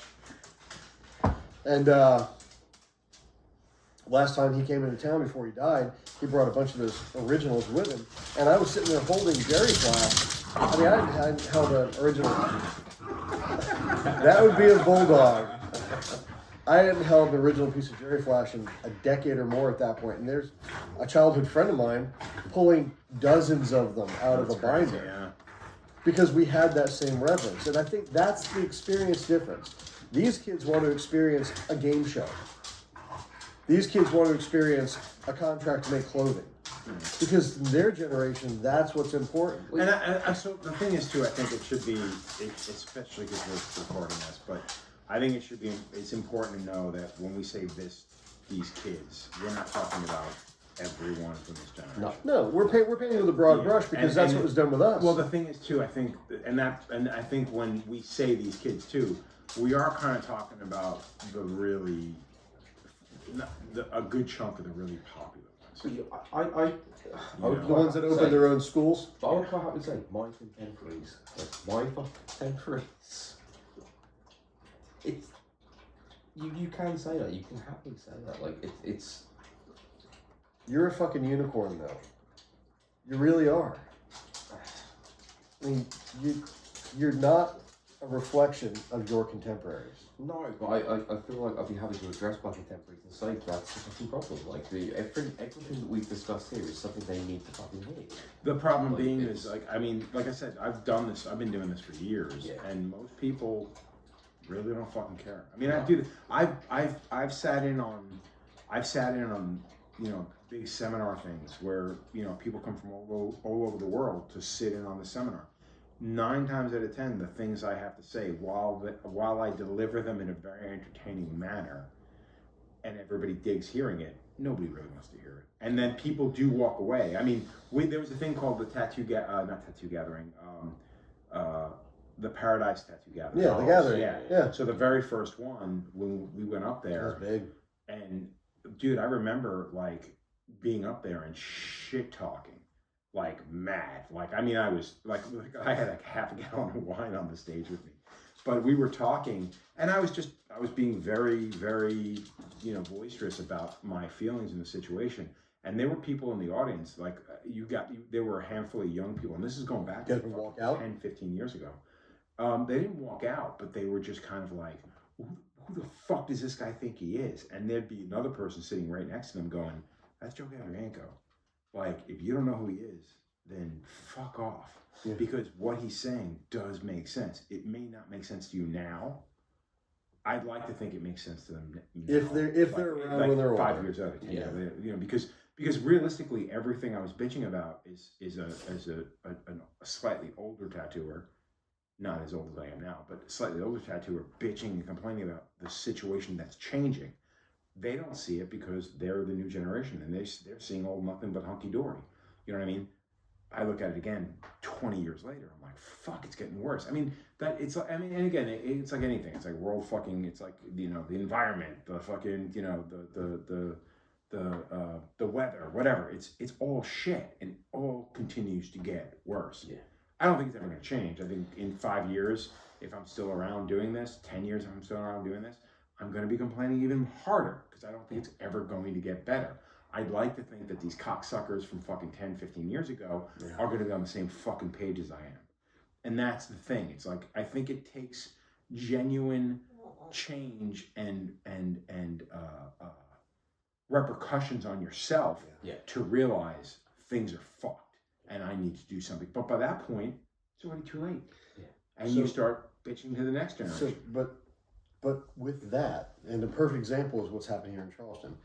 And last time he came into town before he died, he brought a bunch of those originals with him. And I was sitting there holding Jerry Flash. I mean, I hadn't held an original. That would be a bulldog. I hadn't held an original piece of Jerry Flash in a decade or more at that point. And there's a childhood friend of mine pulling dozens of them out of a binder. Yeah. Because we had that same reverence. And I think that's the experience difference. These kids want to experience a game show. These kids want to experience a contract to make clothing. Because in their generation, that's what's important. And so the thing is, too, I think it should be, especially because we're recording this, but I think it should be, it's important to know that when we say these kids, we're not talking about everyone from this generation. No, we're painting with a broad brush because that's what was done with us. Well, the thing is, too, I think, and I think when we say these kids, too, we are kind of talking about the really, a good chunk of the really popular ones. The ones that open their own schools. I would quite happily say my contemporaries. My contemporaries. It's you can say that. You can happily say that. Like it's. You're a fucking unicorn, though. You really are. I mean, you're not a reflection of your contemporaries. No, but I feel like I'd be happy to address my contemporaries and say that's the fucking problem. Like everything that we've discussed here is something they need to fucking hear. The problem Like, being is, like, I mean, like I said, I've been doing this for years, Yeah. and most people really don't fucking care. I mean, I do. I've sat in on, you know, big seminar things where, you know, people come from all over the world to sit in on the seminar. 9 times out of 10, the things I have to say, while I deliver them in a very entertaining manner, and everybody digs hearing it, nobody really wants to hear it. And then people do walk away. I mean, there was a thing called the the Paradise Tattoo Gathering. Yeah, the gathering. Yeah. So the very first one, when we went up there, That's big. and dude, I remember like being up there and shit talking. Like mad. Like, I mean, I was like I had like half a gallon of wine on the stage with me, but we were talking, and I was being very, very, you know, boisterous about my feelings in the situation. And there were people in the audience, like there were a handful of young people, and this is going back You guys would walk out? 10, 15 years ago. They didn't walk out, but they were just kind of like, who the fuck does this guy think he is? And there'd be another person sitting right next to them going, that's Joe Gavrienko. Like, if you don't know who he is, then fuck off. Yeah. Because what he's saying does make sense. It may not make sense to you now. I'd like to think it makes sense to them now. If they're around when they're 5 older. years out, 10 Yeah. years, you know, because realistically, everything I was bitching about is a slightly older tattooer, not as old as I am now, but slightly older tattooer bitching and complaining about the situation that's changing. They don't see it because they're the new generation and they're seeing old nothing but hunky dory. You know what I mean? I look at it again 20 years later. I'm like, fuck, it's getting worse. I mean, and again, it's like anything. It's like world fucking. It's like, you know, the environment, the fucking, you know, the weather, whatever. It's all shit, and all continues to get worse. Yeah. I don't think it's ever going to change. I think in 5 years, if I'm still around doing this, 10 years if I'm still around doing this, I'm going to be complaining even harder because I don't think it's ever going to get better. I'd like to think that these cocksuckers from fucking 10, 15 years ago are going to be on the same fucking page as I am. And that's the thing. It's like, I think it takes genuine change and repercussions on yourself to realize things are fucked and I need to do something. But by that point, it's already too late. Yeah. And you start bitching to the next generation. But with that, and the perfect example is what's happening here in Charleston.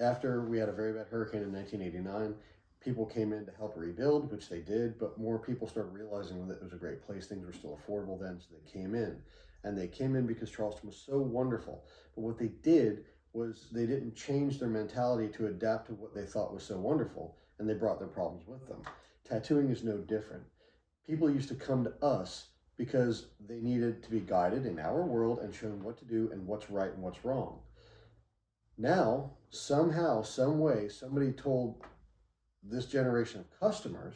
After we had a very bad hurricane in 1989, people came in to help rebuild, which they did, but more people started realizing that it was a great place. Things were still affordable then, so they came in. And they came in because Charleston was so wonderful. But what they did was they didn't change their mentality to adapt to what they thought was so wonderful, and they brought their problems with them. Tattooing is no different. People used to come to us because they needed to be guided in our world and shown what to do and what's right and what's wrong. Now, somehow, some way, somebody told this generation of customers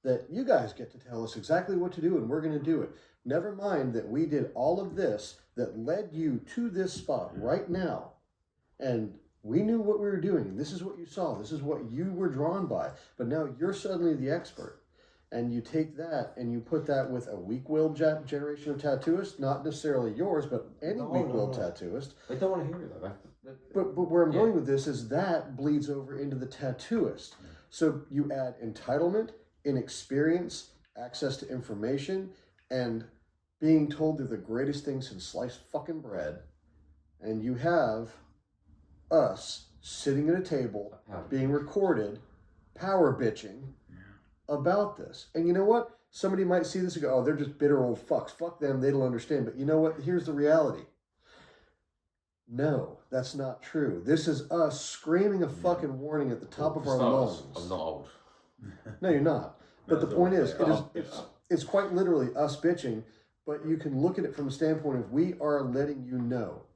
that you guys get to tell us exactly what to do and we're going to do it. Never mind that we did all of this that led you to this spot right now. And we knew what we were doing. This is what you saw. This is what you were drawn by. But now you're suddenly the expert. And you take that and you put that with a weak-willed generation of tattooists, not necessarily yours, but any weak-willed tattooist. I don't want to hear it though. But where I'm going with this is that bleeds over into the tattooist. So you add entitlement, inexperience, access to information, and being told they're the greatest thing since sliced fucking bread. And you have us sitting at a table, being recorded, power bitching about this. And you know what? Somebody might see this and go, oh, they're just bitter old fucks. Fuck them, they don't understand. But you know what? Here's the reality. No, that's not true. This is us screaming a fucking warning at the top of our lungs. I'm not old. No, you're not. But the point is, it's quite literally us bitching, but you can look at it from the standpoint of we are letting you know.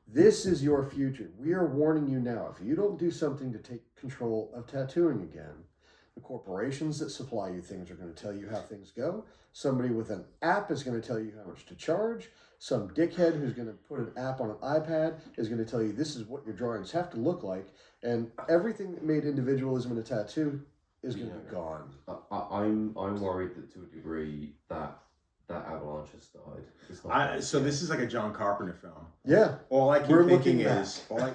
This is your future. We are warning you now. If you don't do something to take control of tattooing again, the corporations that supply you things are going to tell you how things go. Somebody with an app is going to tell you how much to charge. Some dickhead who's going to put an app on an iPad is going to tell you this is what your drawings have to look like. And everything that made individualism in a tattoo is going to be gone. I'm worried that to a degree that avalanche has started. So this is like a John Carpenter film. Yeah. All I keep thinking is, all I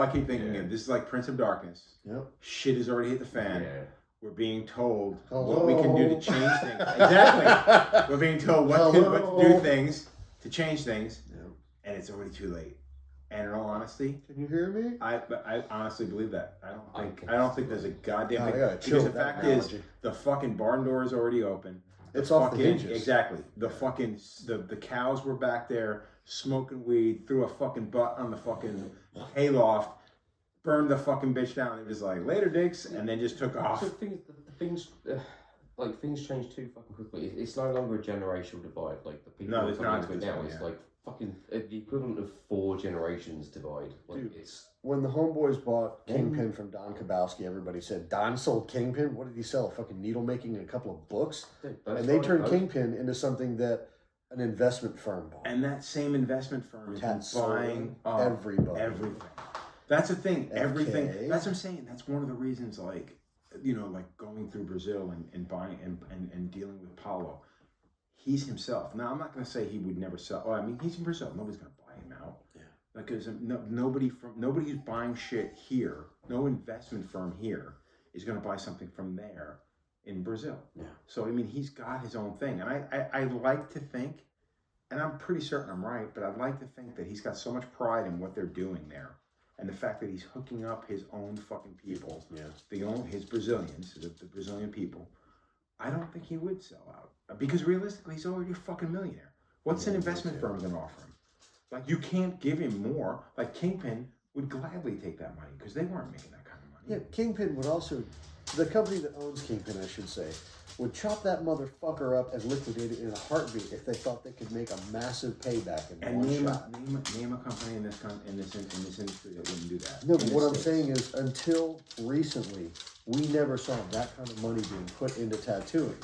keep thinking is, this is like Prince of Darkness. Yep. Shit has already hit the fan. Yeah. We're being told what we can do to change things. Exactly. We're being told what to do things to change things, and it's already too late. And in all honesty, can you hear me? I honestly believe that. I don't think there's a goddamn thing. Because the fact is, the fucking barn door is already open. It's off the hinges. Exactly. The fucking the cows were back there smoking weed, threw a fucking butt on the fucking hayloft, burned the fucking bitch down. It was like, later, dicks, and then just took off. So things change too fucking quickly. It's no longer a generational divide. Like the people no, it's not into it now. It's like fucking the equivalent of 4 generations divide. Like, dude, it's when the homeboys bought Kingpin from Don Kabowski, everybody said, Don sold Kingpin? What did he sell? Fucking needle making and a couple of books? Dude, and they turned Kingpin into something that an investment firm bought. And that same investment firm is buying everybody. Everything. That's the thing. Everything. Okay. That's what I'm saying. That's one of the reasons, like going through Brazil and buying and dealing with Paulo. He's himself. Now, I'm not going to say he would never sell. Well, I mean, he's in Brazil. Nobody's going to buy him out. Yeah. Because nobody who's buying shit here, no investment firm here is going to buy something from there in Brazil. Yeah. So, I mean, he's got his own thing. And I like to think, and I'm pretty certain I'm right, but I'd like to think that he's got so much pride in what they're doing there. And the fact that he's hooking up his own fucking people, his Brazilians, the Brazilian people, I don't think he would sell out. Because realistically, he's already a fucking millionaire. What's an investment firm going to offer him? Like, you can't give him more. Like, Kingpin would gladly take that money because they weren't making that kind of money. Yeah, Kingpin would also, the company that owns Kingpin, I should say, would chop that motherfucker up and liquidate it in a heartbeat if they thought they could make a massive payback in one shot. Name a company in this industry that wouldn't do that. No, but what I'm saying is, until recently, we never saw that kind of money being put into tattooing.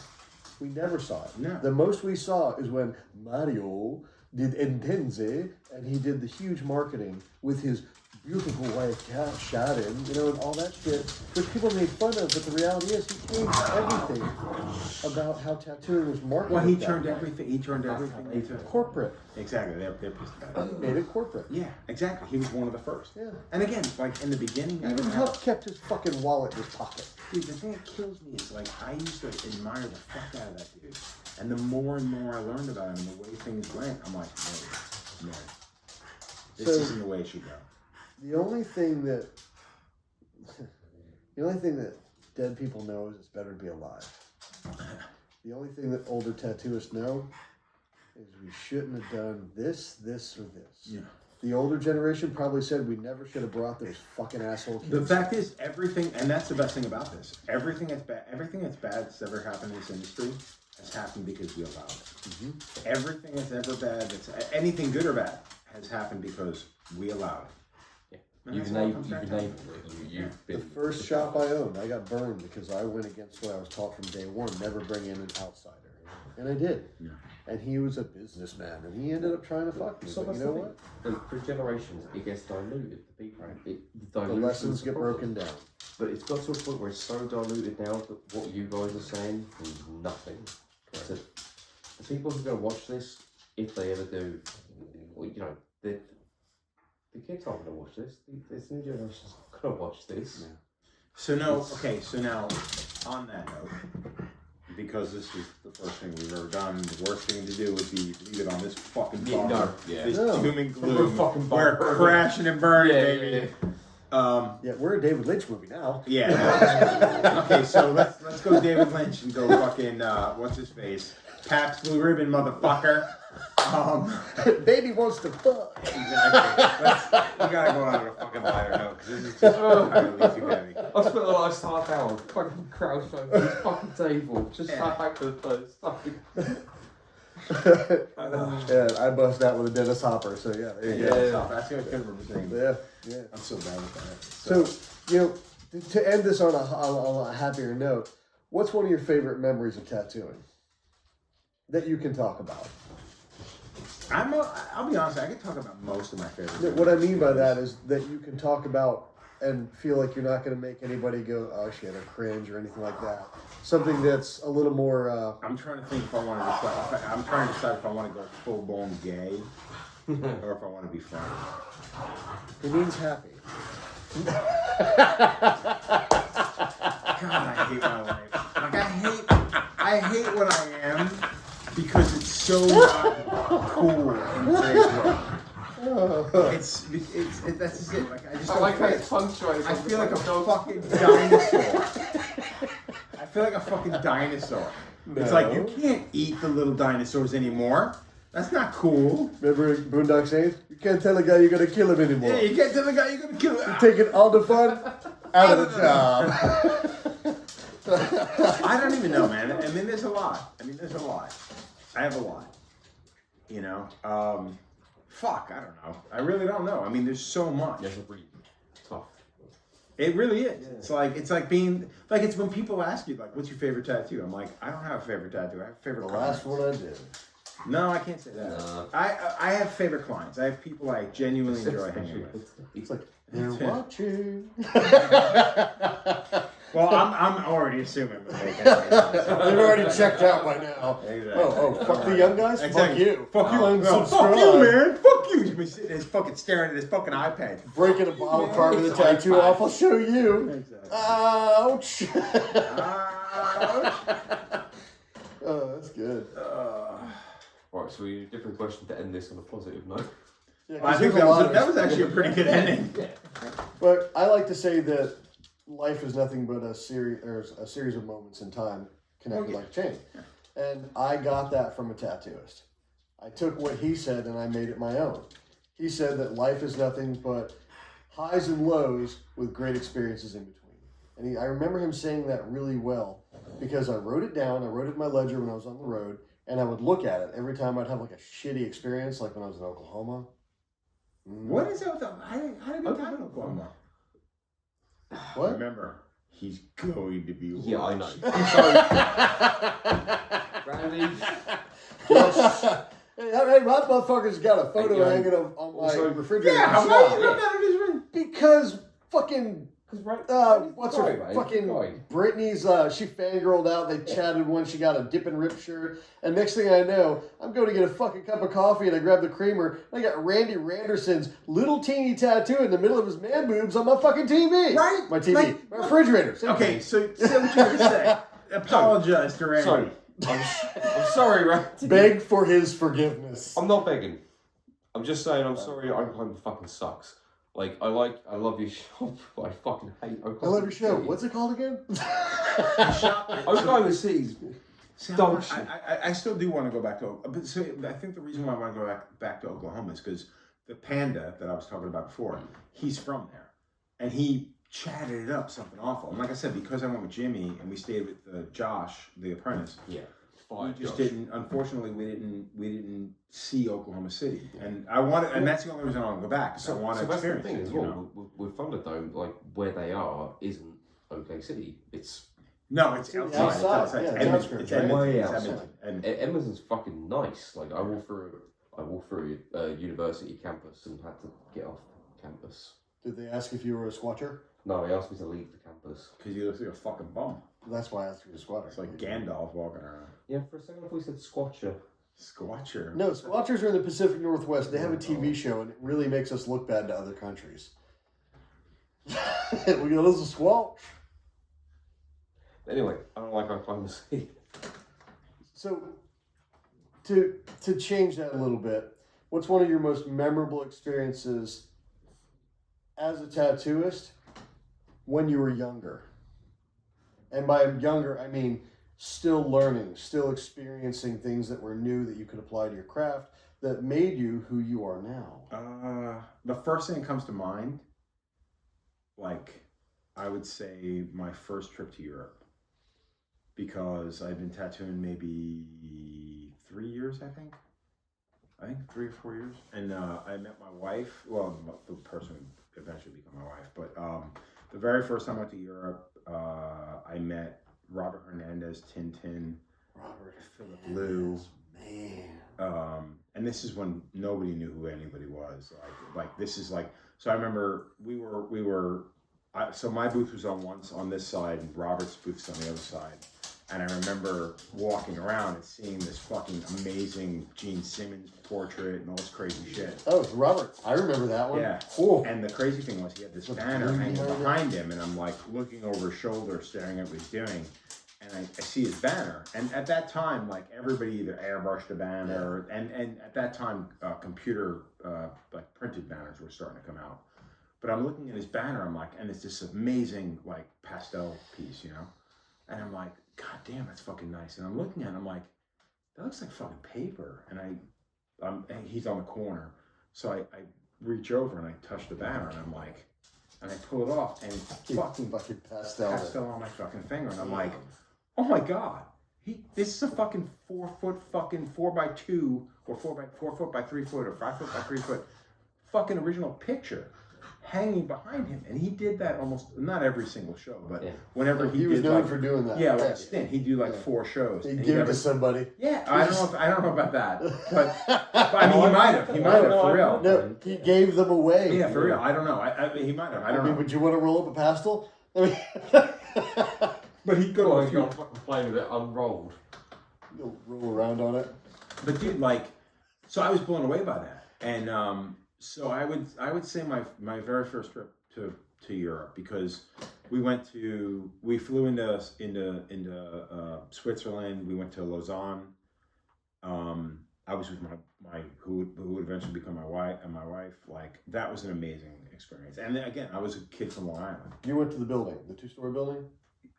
We never saw it. No. The most we saw is when Mario did Intense, and he did the huge marketing with his beautiful wife, Sharon, you know, and all that shit, which people made fun of, but the reality is he changed everything about how tattooing was marketed. Well, he turned everything into corporate. Exactly, they're pissed about it. He made it corporate. Yeah, exactly. He was one of the first. Yeah. And again, like in the beginning, Even Huck kept his fucking wallet in his pocket. Dude, the thing that kills me is like I used to admire the fuck out of that dude, and the more and more I learned about him and the way things went, I'm like, no, this isn't the way it should go. The only thing that dead people know is it's better to be alive. The only thing that older tattooists know is we shouldn't have done this, or this. Yeah. The older generation probably said we never should have brought those fucking asshole kids. The fact is, everything, and that's the best thing about this. Everything that's bad that's ever happened in this industry has happened because we allowed it. Mm-hmm. Everything that's ever bad, that's anything good or bad, has happened because we allowed it. You've enabled it. The first shop I owned, I got burned because I went against what I was taught from day one, never bring in an outsider. And I did. Yeah. And he was a businessman, and he ended up trying to fuck me. So but you know what? Like, for generations, it gets diluted. The lessons get broken down. But it's got to a point where it's so diluted now that what you guys are saying means nothing. So, the people who are going to watch this, if they ever do, well, you know, the kids aren't going to watch this. This new generation's not going to watch this. Yeah. So now, on that note, because this is the first thing we've ever done, the worst thing to do would be leave it on this fucking this doom and gloom. We're crashing and burning, baby. Yeah, we're a David Lynch movie now. Yeah. Okay, so let's go David Lynch and go fucking what's his face? Pabst Blue Ribbon, motherfucker. Baby wants to fuck. Exactly. We gotta go on a fucking lighter note because this is just entirely too heavy. I spent the last half hour fucking crouched over this fucking table, just sat back to the first Yeah, I bust that with a Dennis Hopper, so yeah. There you go. That's what I couldn't remember saying. Yeah. I'm so bad with that. So, you know, to end this on a happier note, what's one of your favorite memories of tattooing that you can talk about? I'll be honest, I can talk about most of my favorite. What I mean by that is that you can talk about and feel like you're not going to make anybody go, oh shit, or cringe or anything like that. Something that's a little more... I'm trying to think if I want to decide. I'm trying to decide if I want to go full-blown gay or if I want to be funny. It means happy. God, I hate my life. Like, I hate what I am because it's so not cool in today's world. It's that's just it. Like I like how it's punctuated. I feel like a fucking dinosaur. I feel like a fucking dinosaur. No. It's like you can't eat the little dinosaurs anymore. That's not cool. Remember Boondock Saints? You can't tell a guy you're gonna kill him anymore. Yeah, you can't tell the guy you're gonna kill him. You're taking all the fun out of the job. I don't even know, man. I mean, there's a lot. I have a lot. You know? Fuck, I don't know. I really don't know. I mean, there's so much. Yeah, it's really tough. It really is. Yeah. It's like being like it's when people ask you like, "What's your favorite tattoo?" I'm like, I don't have a favorite tattoo. I have a favorite. The last one I did. No, I can't say that. I have favorite clients. I have people I genuinely enjoy hanging with. It's like they're watching. Well, I'm already assuming They've already checked out by now. Exactly. Oh, fuck the young guys? Exactly. Fuck you. Fuck you. No, Unsubscribe. fuck you, man. Fuck you. He's been sitting there fucking staring at his fucking iPad. Breaking a bottle, carving the tattoo off. I'll show you. Exactly. Ouch. Ouch. Oh, that's good. Alright, so we need a different question to end this on a positive note. Yeah, I 'cause think there's a lot of that was actually a pretty good ending. But I like to say that life is nothing but a series of moments in time connected like a chain. And I got that from a tattooist. I took what he said and I made it my own. He said that life is nothing but highs and lows with great experiences in between. And I remember him saying that really well because I wrote it down. I wrote it in my ledger when I was on the road, and I would look at it every time I'd have like a shitty experience, like when I was in Oklahoma. What is that? How did he die in Oklahoma? What? Remember, he's going to be. Yeah, I know. Randy. Hey, my motherfucker's got a photo Hey, hanging on my also- refrigerator. Yeah, how outside. come you got that in his room? Because fucking what's her Sorry, mate. fucking Sorry. Brittany's she fangirled out. They chatted when she got a dip and rip shirt, and next thing I know, I'm going to get a fucking cup of coffee and I grab the creamer. And I got Randy Randerson's little teeny tattoo in the middle of his man boobs on my fucking TV. Right? My TV, Like- my refrigerator. Same Okay, thing. so say what you're gonna say. Apologize to Randy. So, I'm sorry, Randy. Beg for his forgiveness. I'm not begging. I'm just saying I'm sorry Oklahoma fucking sucks. Like, I love your show, but I fucking hate Oklahoma. I love your show. City. What's it called again? Oklahoma City's See, dog shit. I still do want to go back to, but so I think the reason why I want to go back to Oklahoma is because the panda that I was talking about before, he's from there, and he chatted it up something awful. And like I said, because I went with Jimmy and we stayed with Josh, the apprentice, Yeah. we just didn't. Unfortunately, we didn't see Oklahoma City, and I wanted, and that's the only reason I want to go back. So I want to that's the experience thing it. as You well. know? With Thunderdome, like where they are isn't OK City. It's No, it's It's outside. outside, It's yeah, Edmonton. outskirts, It's right? Edmonton. Way It's outside. Edmonton. And Edmonton's fucking nice. Like I walked through a university campus and had to get off campus. Did they ask if you were a squatcher? No, they asked me to leave the campus. because you look like a fucking bum. That's why I asked if you were a squatter. It's like Gandalf walking around. Yeah, for a second I thought you said squatcher. Squatcher. No, squatchers are in the Pacific Northwest. They have a TV show, and it really makes us look bad to other countries. We got us a squatch. Anyway, I don't like Oklahoma City. So, to change that a little bit, what's one of your most memorable experiences as a tattooist when you were younger? And by younger, I mean still learning, still experiencing things that were new that you could apply to your craft that made you who you are now. The first thing that comes to mind, like, I would say my first trip to Europe. Because I've been tattooing maybe 3 years, I think 3 or 4 years. And I met my wife, well, the person who eventually became my wife. But the very first time I went to Europe, I met Robert Hernandez, Tintin, Robert Philip Liu. Man. And this is when nobody knew who anybody was. Like this is like, so I remember so my booth was on this side and Robert's booth's on the other side. And I remember walking around and seeing this fucking amazing Gene Simmons portrait and all this crazy shit. Oh, Robert. I remember that one. Yeah. Oh. And the crazy thing was he had this banner hanging behind him, and I'm like looking over his shoulder, staring at what he's doing, and I see his banner. And at that time, like everybody either airbrushed a banner, and at that time, computer like printed banners were starting to come out. But I'm looking at his banner, I'm like, and it's this amazing like pastel piece, you know, and I'm like, God damn, that's fucking nice. And I'm looking at it, I'm like, that looks like fucking paper. And and he's on the corner. So I reach over and I touch the banner and I'm like, and I pull it off and it's fucking pastel on my fucking finger. And I'm like, oh my God, this is a fucking 4 foot fucking 4x2 or 4 foot by 3 foot or 5 foot by 3 foot fucking original picture hanging behind him, and he did that almost not every single show, but whenever he was did known like, for doing that. yeah, like a stint, he'd do like 4 shows. He'd give it to somebody. Yeah, I don't know about that, but I mean, he might have for real. No, he gave them away. Yeah, for real. I don't know. He might have. I don't know. Would you want to roll up a pastel? I mean, But he'd go Oh, to a you few. got fucking play with it unrolled. you'll roll around on it. But dude, like, so I was blown away by that, and so I would say my very first trip to Europe, because we flew into Switzerland. We went to Lausanne. I was with my who would eventually become my wife, like that was an amazing experience. And then, again, I was a kid from Long Island. You went to the building, the 2-story building?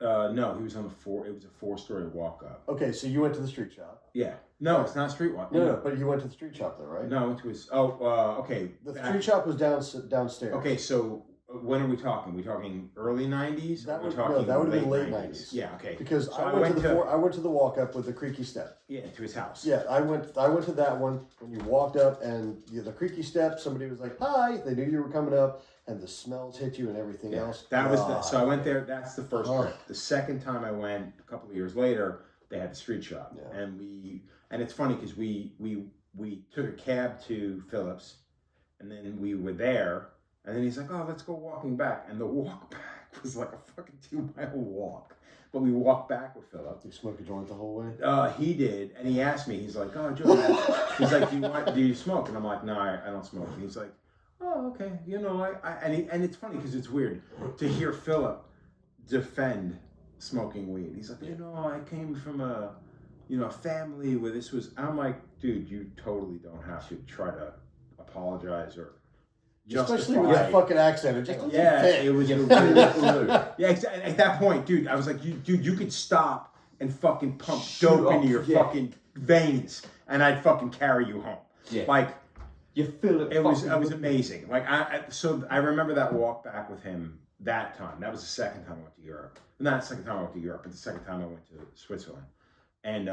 No, he was on it was a 4-story walk up. Okay, so you went to the street shop. Yeah. No, it's not a street walk. No, but you went to the street shop though, right? No, I went to his. Okay. The street shop was downstairs. Okay, so when are we talking? We talking early 90s? That Or would, we're talking that would have been late 90s? 90s. Yeah, okay. Because So I went to the walk up with the creaky step. Yeah, to his house. Yeah, I went to that one when you walked up and the creaky step. Somebody was like, "Hi!" They knew you were coming up, and the smells hit you and everything Yeah, else. that was God. so I went there. That's the first Oh. trip. The second time I went, a couple of years later, they had the street shop, Yeah. and it's funny because we took a cab to Phillips, and then we were there, and then he's like, "Oh, let's go walking back," and the walk back was like a fucking 2-mile walk, but we walked back with Philip. You smoke a joint the whole way. He did, and he asked me. He's like, "Oh, Joe," he's like, "Do you smoke?" And I'm like, "No, I don't smoke." And he's like, "Oh, okay." You know, and it's funny because it's weird to hear Philip defend smoking weed. He's like, "You know, I came from a family where this was." I'm like, "Dude, you totally don't have to try to apologize or Especially with that fucking accent. It just doesn't fit. it was really yeah. Exactly. At that point, dude, I was like, you could stop and fucking pump dope into your fucking veins, and I'd fucking carry you home. Yeah. Like, You feel it. it was amazing. Like so I remember that walk back with him that time. That was the second time I went to Europe. Not the second time I went to Europe, but the second time I went to Switzerland. And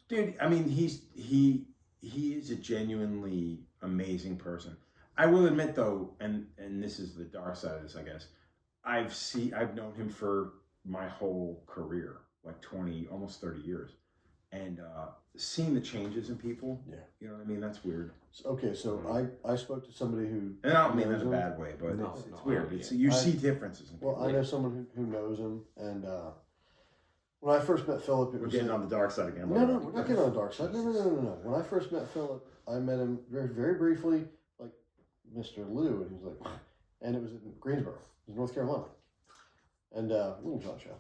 dude, I mean, he is a genuinely amazing person. I will admit though, and this is the dark side of this, I guess. I've known him for my whole career, like 20, almost 30 years, and seeing the changes in people. Yeah. You know what I mean? That's weird. Okay, so I spoke to somebody who. And I don't mean that in a knows him. bad way, but No, it's no, weird. yeah. It's you see differences in people. Well, I know someone who knows him, and when I first met Philip, it We're was getting on the dark side again. No, we're not getting on the dark side. No. When I first met Philip, I met him very, very briefly, like Mr. Lou, and he was like, and it was in Greensboro, it was North Carolina, and Little John show.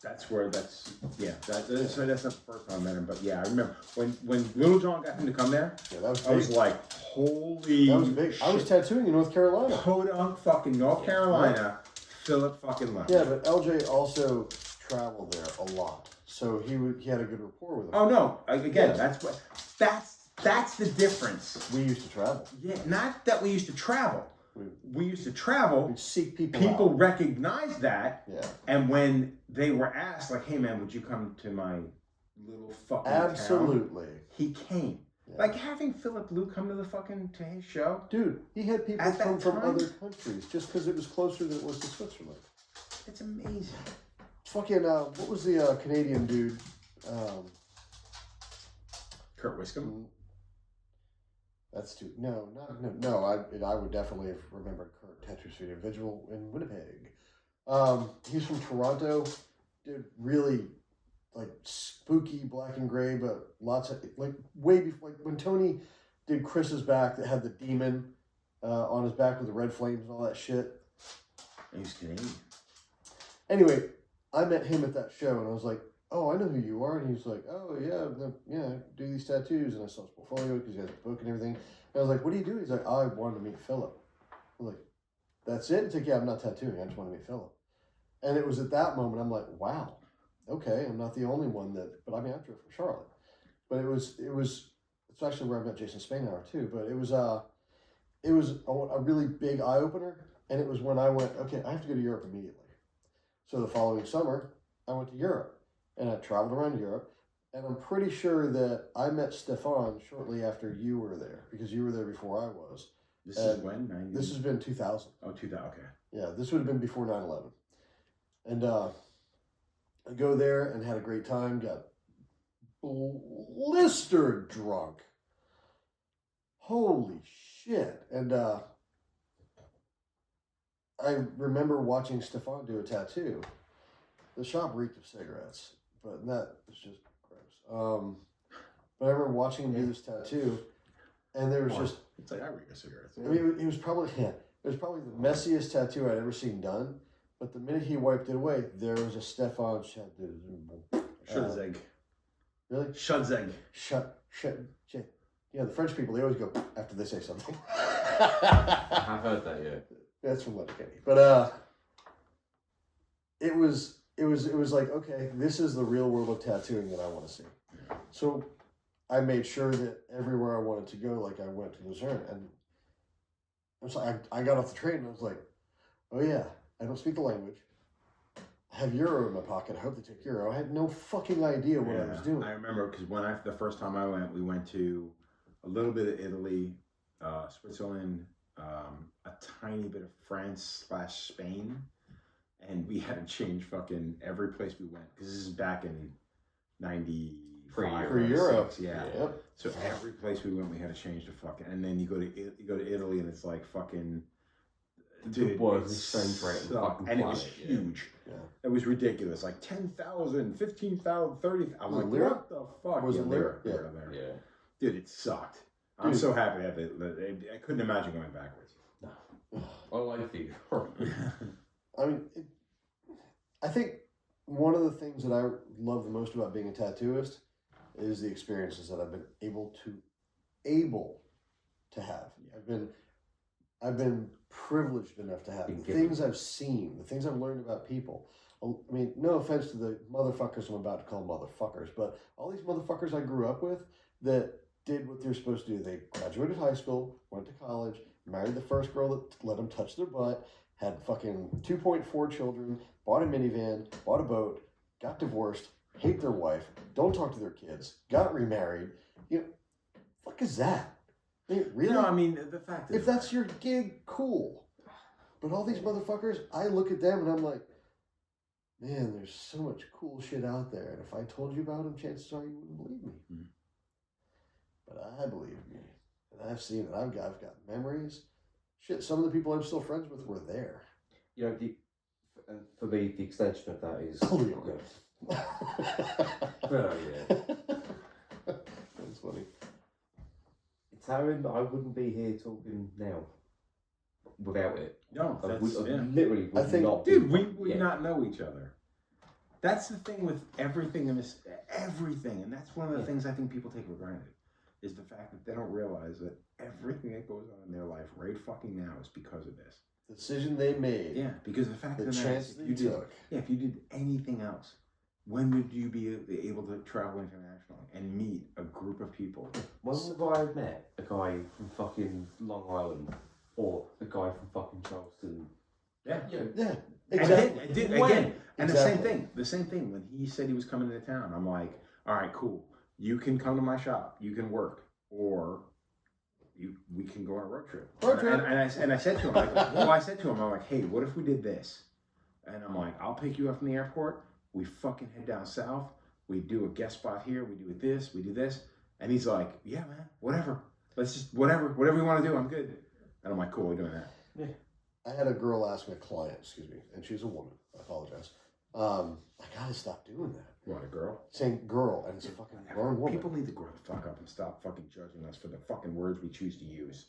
That's that's not the first time I met him, but yeah, I remember when Little John got him to come there. Yeah, that was I was big. like, holy. That was big. I was tattooing in North Carolina. Podunk, fucking North Carolina. Philip fucking Lynch. Yeah, but LJ also traveled there a lot, so he had a good rapport with him. Oh no! Again, Yeah. that's the difference. We used to travel. Yeah, not that we used to travel. We used to travel. We'd seek people. People out. recognized that, Yeah. and when they were asked, like, "Hey man, would you come to my little fucking Absolutely. town?" He came. Yeah. Like having Philip Lou come to his show. Dude, he had people At that come from time? other countries just because it was closer than it was to Switzerland. It's amazing. Fucking, what was the Canadian dude? Kurt Wiscombe. That's too. No. I would definitely have remembered Kurt Tetris Street Individual in Winnipeg. He's from Toronto. Dude, really, like spooky black and gray, but lots of like way before, like when Tony did Chris's back that had the demon on his back with the red flames and all that shit. He's Canadian. Anyway, I met him at that show and I was like, "Oh, I know who you are." And he's like, "Oh yeah, I do these tattoos." And I saw his portfolio because he has a book and everything. And I was like, "What do you do?" He's like, "I wanted to meet Philip." I'm like, "That's it?" He's like, "Yeah, I'm not tattooing. I just want to meet Philip." And it was at that moment I'm like, "Wow, okay, I'm not the only one that." But I mean, I drove from Charlotte, but it was it's actually where I met Jason Spainhour too. But it was a really big eye opener, and it was when I went, okay, I have to go to Europe immediately. So the following summer, I went to Europe, and I traveled around Europe, and I'm pretty sure that I met Stefan shortly after you were there, because you were there before I was. This is when? 90? This has been 2000. Oh, 2000, okay. Yeah, this would have been before 9/11. And I go there and had a great time, got blistered drunk. Holy shit. And I remember watching Stefan do a tattoo. The shop reeked of cigarettes, but that was just gross. But I remember watching him do this tattoo, and there was just. It's like I reek of cigarettes. I mean, it was probably it was probably the messiest tattoo I'd ever seen done. But the minute he wiped it away, there was a Stefan tattoo. Schutzeg. Really? Schutzeg. Shut. Yeah, the French people, they always go after they say something. I have heard that, yeah. That's from Letterkenny. But it was like, okay, this is the real world of tattooing that I want to see. So I made sure that everywhere I wanted to go, like I went to Luzerne, and I was like, I got off the train and I was like, oh yeah, I don't speak the language. I have euro in my pocket. I hope they take euro. I had no fucking idea what I was doing. I remember because the first time I went, we went to a little bit of Italy, Switzerland, a tiny bit of France/Spain, and we had to change fucking every place we went because this is back in '95 For Europe. yeah. Yep. So every place we went, we had to change the fucking, and then you go to Italy, and it's like fucking. Dude, the world's exchange rate on the fucking and it was planet, huge. Yeah. It was ridiculous. Like 10,000, 15,000, 30,000. I was Was like, it lira? what the fuck? Was it lira? Yeah. Yeah. Lira. Dude, it sucked. I'm Dude. so happy that I couldn't imagine going backwards. I like you. I mean, I think one of the things that I love the most about being a tattooist is the experiences that I've been able to have. I've been privileged enough to have the things I've seen, the things I've learned about people. I mean, no offense to the motherfuckers I'm about to call motherfuckers, but all these motherfuckers I grew up with that did what they're supposed to do. They graduated high school, went to college, married the first girl that let them touch their butt, had fucking 2.4 children, bought a minivan, bought a boat, got divorced, hate their wife, don't talk to their kids, got remarried. You know, fuck is that? I mean, really? No, I mean, the fact is, If that's your gig, cool. But all these motherfuckers, I look at them and I'm like, man, there's so much cool shit out there. And if I told you about them, chances are you wouldn't believe me. Mm. But I believe me. And I've seen it. I've got memories. Shit, some of the people I'm still friends with were there. You know, for me, the extension of that is. Oh, yeah. Well, yeah. That's funny. It's Aaron, I wouldn't be here talking now without it. no, I that's, literally would I think- not. dude, we would yeah. not know each other. That's the thing with everything in this, everything, and that's one of the things I think people take for granted, is the fact that they don't realize that everything that goes on in their life right fucking now is because of this. The decision they made. Yeah, because the fact The of the matter chance is, they if you did, took. yeah, if you did anything else, when would you be able to travel internationally and meet a group of people? When have I met a guy from fucking Long Island or a guy from fucking Charleston? Yeah. You know, Yeah, And exactly. again, and Exactly. the same thing. When he said he was coming into town, I'm like, all right, cool. You can come to my shop. You can work, or we can go on a road trip. Road trip. And I said to him, I'm like, hey, what if we did this? And I'm like, I'll pick you up from the airport. We fucking head down south. We do a guest spot here. We do this. We do this. And he's like, yeah, man, whatever. Let's just whatever you want to do. I'm good. And I'm like, cool, we're doing that. yeah. I had a girl ask me, a client, excuse me, and she's a woman. I apologize. I gotta stop doing that. What, a girl? Saying girl, and it's a fucking grown woman. People need to grow the fuck up and stop fucking judging us for the fucking words we choose to use.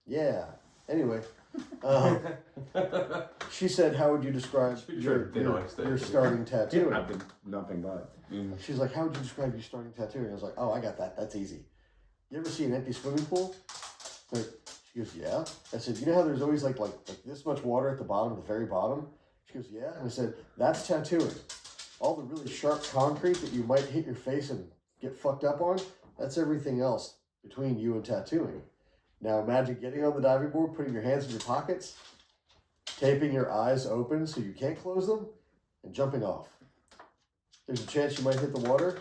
Yeah. Anyway, she said, "How would you describe your starting tattooing?" I've been nothing but. She's like, "How would you describe your starting tattooing?" I was like, "Oh, I got that. That's easy." You ever see an empty swimming pool? Like, she goes, "Yeah." I said, "You know how there's always like this much water at the bottom, the very bottom?" She goes, "Yeah." And I said, "That's tattooing. All the really sharp concrete that you might hit your face and get fucked up on, that's everything else between you and tattooing. Now imagine getting on the diving board, putting your hands in your pockets, taping your eyes open so you can't close them, and jumping off. There's a chance you might hit the water,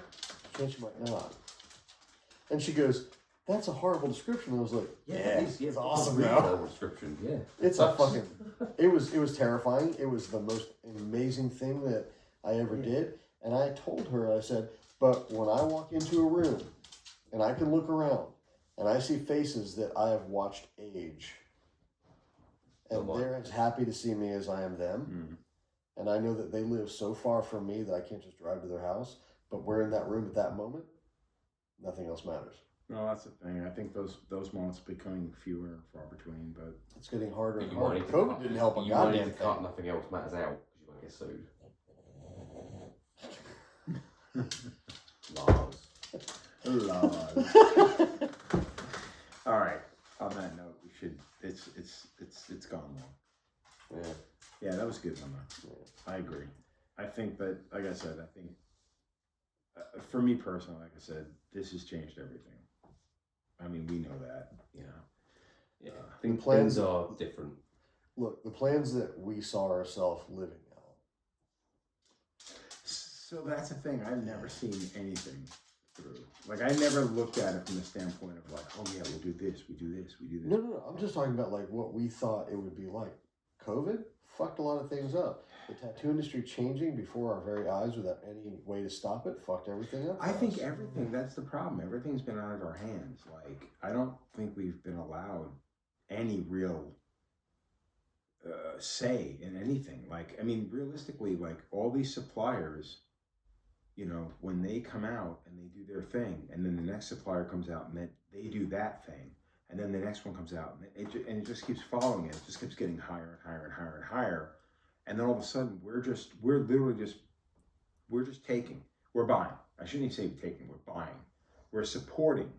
a chance you might not." And she goes, "That's a horrible description." I was like, "Yeah, it's awesome now." Description, yeah. It's a fucking. It was terrifying. It was the most amazing thing that I ever did. And I told her, I said, "But when I walk into a room, and I can look around, and I see faces that I have watched age, and Right. they're as happy to see me as I am them. And I know that they live so far from me that I can't just drive to their house. But we're in that room at that moment. Nothing else matters. No, that's the thing. I think those moments are becoming fewer and far between. But It's getting harder and You might harder. need to COVID cut- didn't help a you might need goddamn to cut thing. nothing else matters out because you won't get sued. Lars. all right. On that note, we should. It's gone long. Yeah. Yeah, that was a good one. Though. I agree. I think that, like I said, for me personally, like I said, this has changed everything. I mean, we know that. You know. Yeah, I The think plans things are different. Look, the plans that we saw ourselves living out. So that's the thing. I've never seen anything through. Like, I never looked at it from the standpoint of like, oh yeah, we'll do this, we do this, we do this. No. I'm just talking about like what we thought it would be like. COVID fucked a lot of things up. The tattoo industry changing before our very eyes without any way to stop it fucked everything up. I for think us. everything, that's the problem. Everything's been out of our hands. Like, I don't think we've been allowed any real say in anything. Like, I mean, realistically, like all these suppliers, you know, when they come out and they do their thing, and then the next supplier comes out and then they do that thing, and then the next one comes out, and it just keeps following it. It just keeps getting higher and higher and higher and higher. And then all of a sudden, we're buying. I shouldn't even say taking, we're buying. We're supporting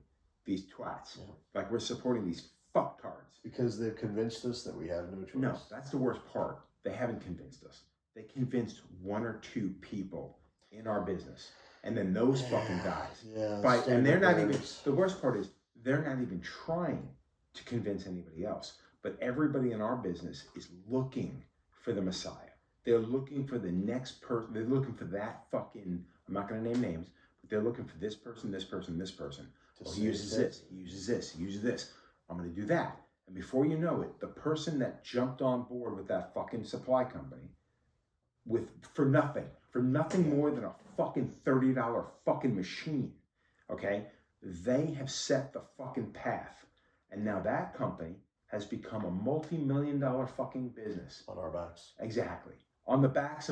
these twats. Yeah. Like, we're supporting these fucktards. Because they've convinced us that we have no choice. No, that's the worst part. They haven't convinced us. They convinced one or two people in our business. And then those fucking guys. Yeah. And they're not even, bears. the worst part is, they're not even trying to convince anybody else. But everybody in our business is looking for the Messiah. They're looking for the next person. They're looking for that fucking, I'm not going to name names, but they're looking for this person, this person, this person. Well, he uses this, he uses this, he uses this. I'm going to do that. And before you know it, the person that jumped on board with that fucking supply company for nothing more than a fucking $30 fucking machine, okay? They have set the fucking path. And now that company has become a multi-million-dollar fucking business. On our backs. Exactly. On the back,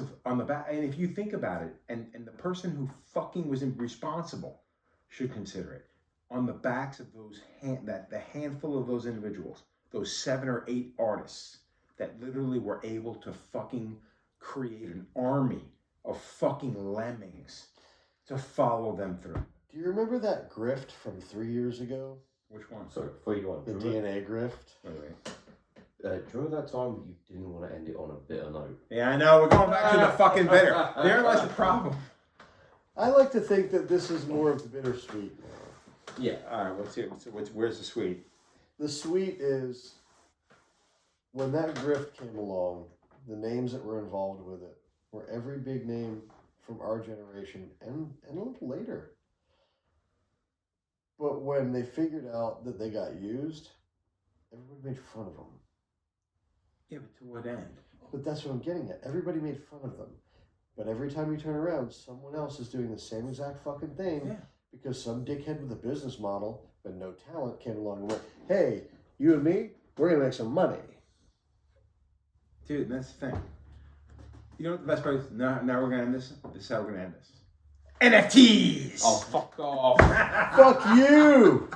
and if you think about it, and the person who fucking was responsible should consider it, on the backs of those the handful of those individuals, those 7 or 8 artists that literally were able to fucking create an army of fucking lemmings to follow them through. Do you remember that grift from 3 years ago? Which one? Sorry, before you go on. The do you remember- DNA grift? Wait. do you remember that time you didn't want to end it on a bitter note? Yeah, I know. We're going back to the fucking bitter. There lies the problem. I like to think that this is more of the bittersweet. Yeah. All right, let's hear. Where's the sweet? The sweet is when that grift came along, the names that were involved with it were every big name from our generation and a little later. But when they figured out that they got used, everybody made fun of them. Yeah, but to what end? But that's what I'm getting at. Everybody made fun of them. But every time you turn around, someone else is doing the same exact fucking thing Yeah. because some dickhead with a business model but no talent came along and went, hey, you and me, we're going to make some money. Dude, that's the thing. You know what the best part is? Now we're going to end this. This is how we're going to end this. NFTs! Oh, fuck off. Fuck you!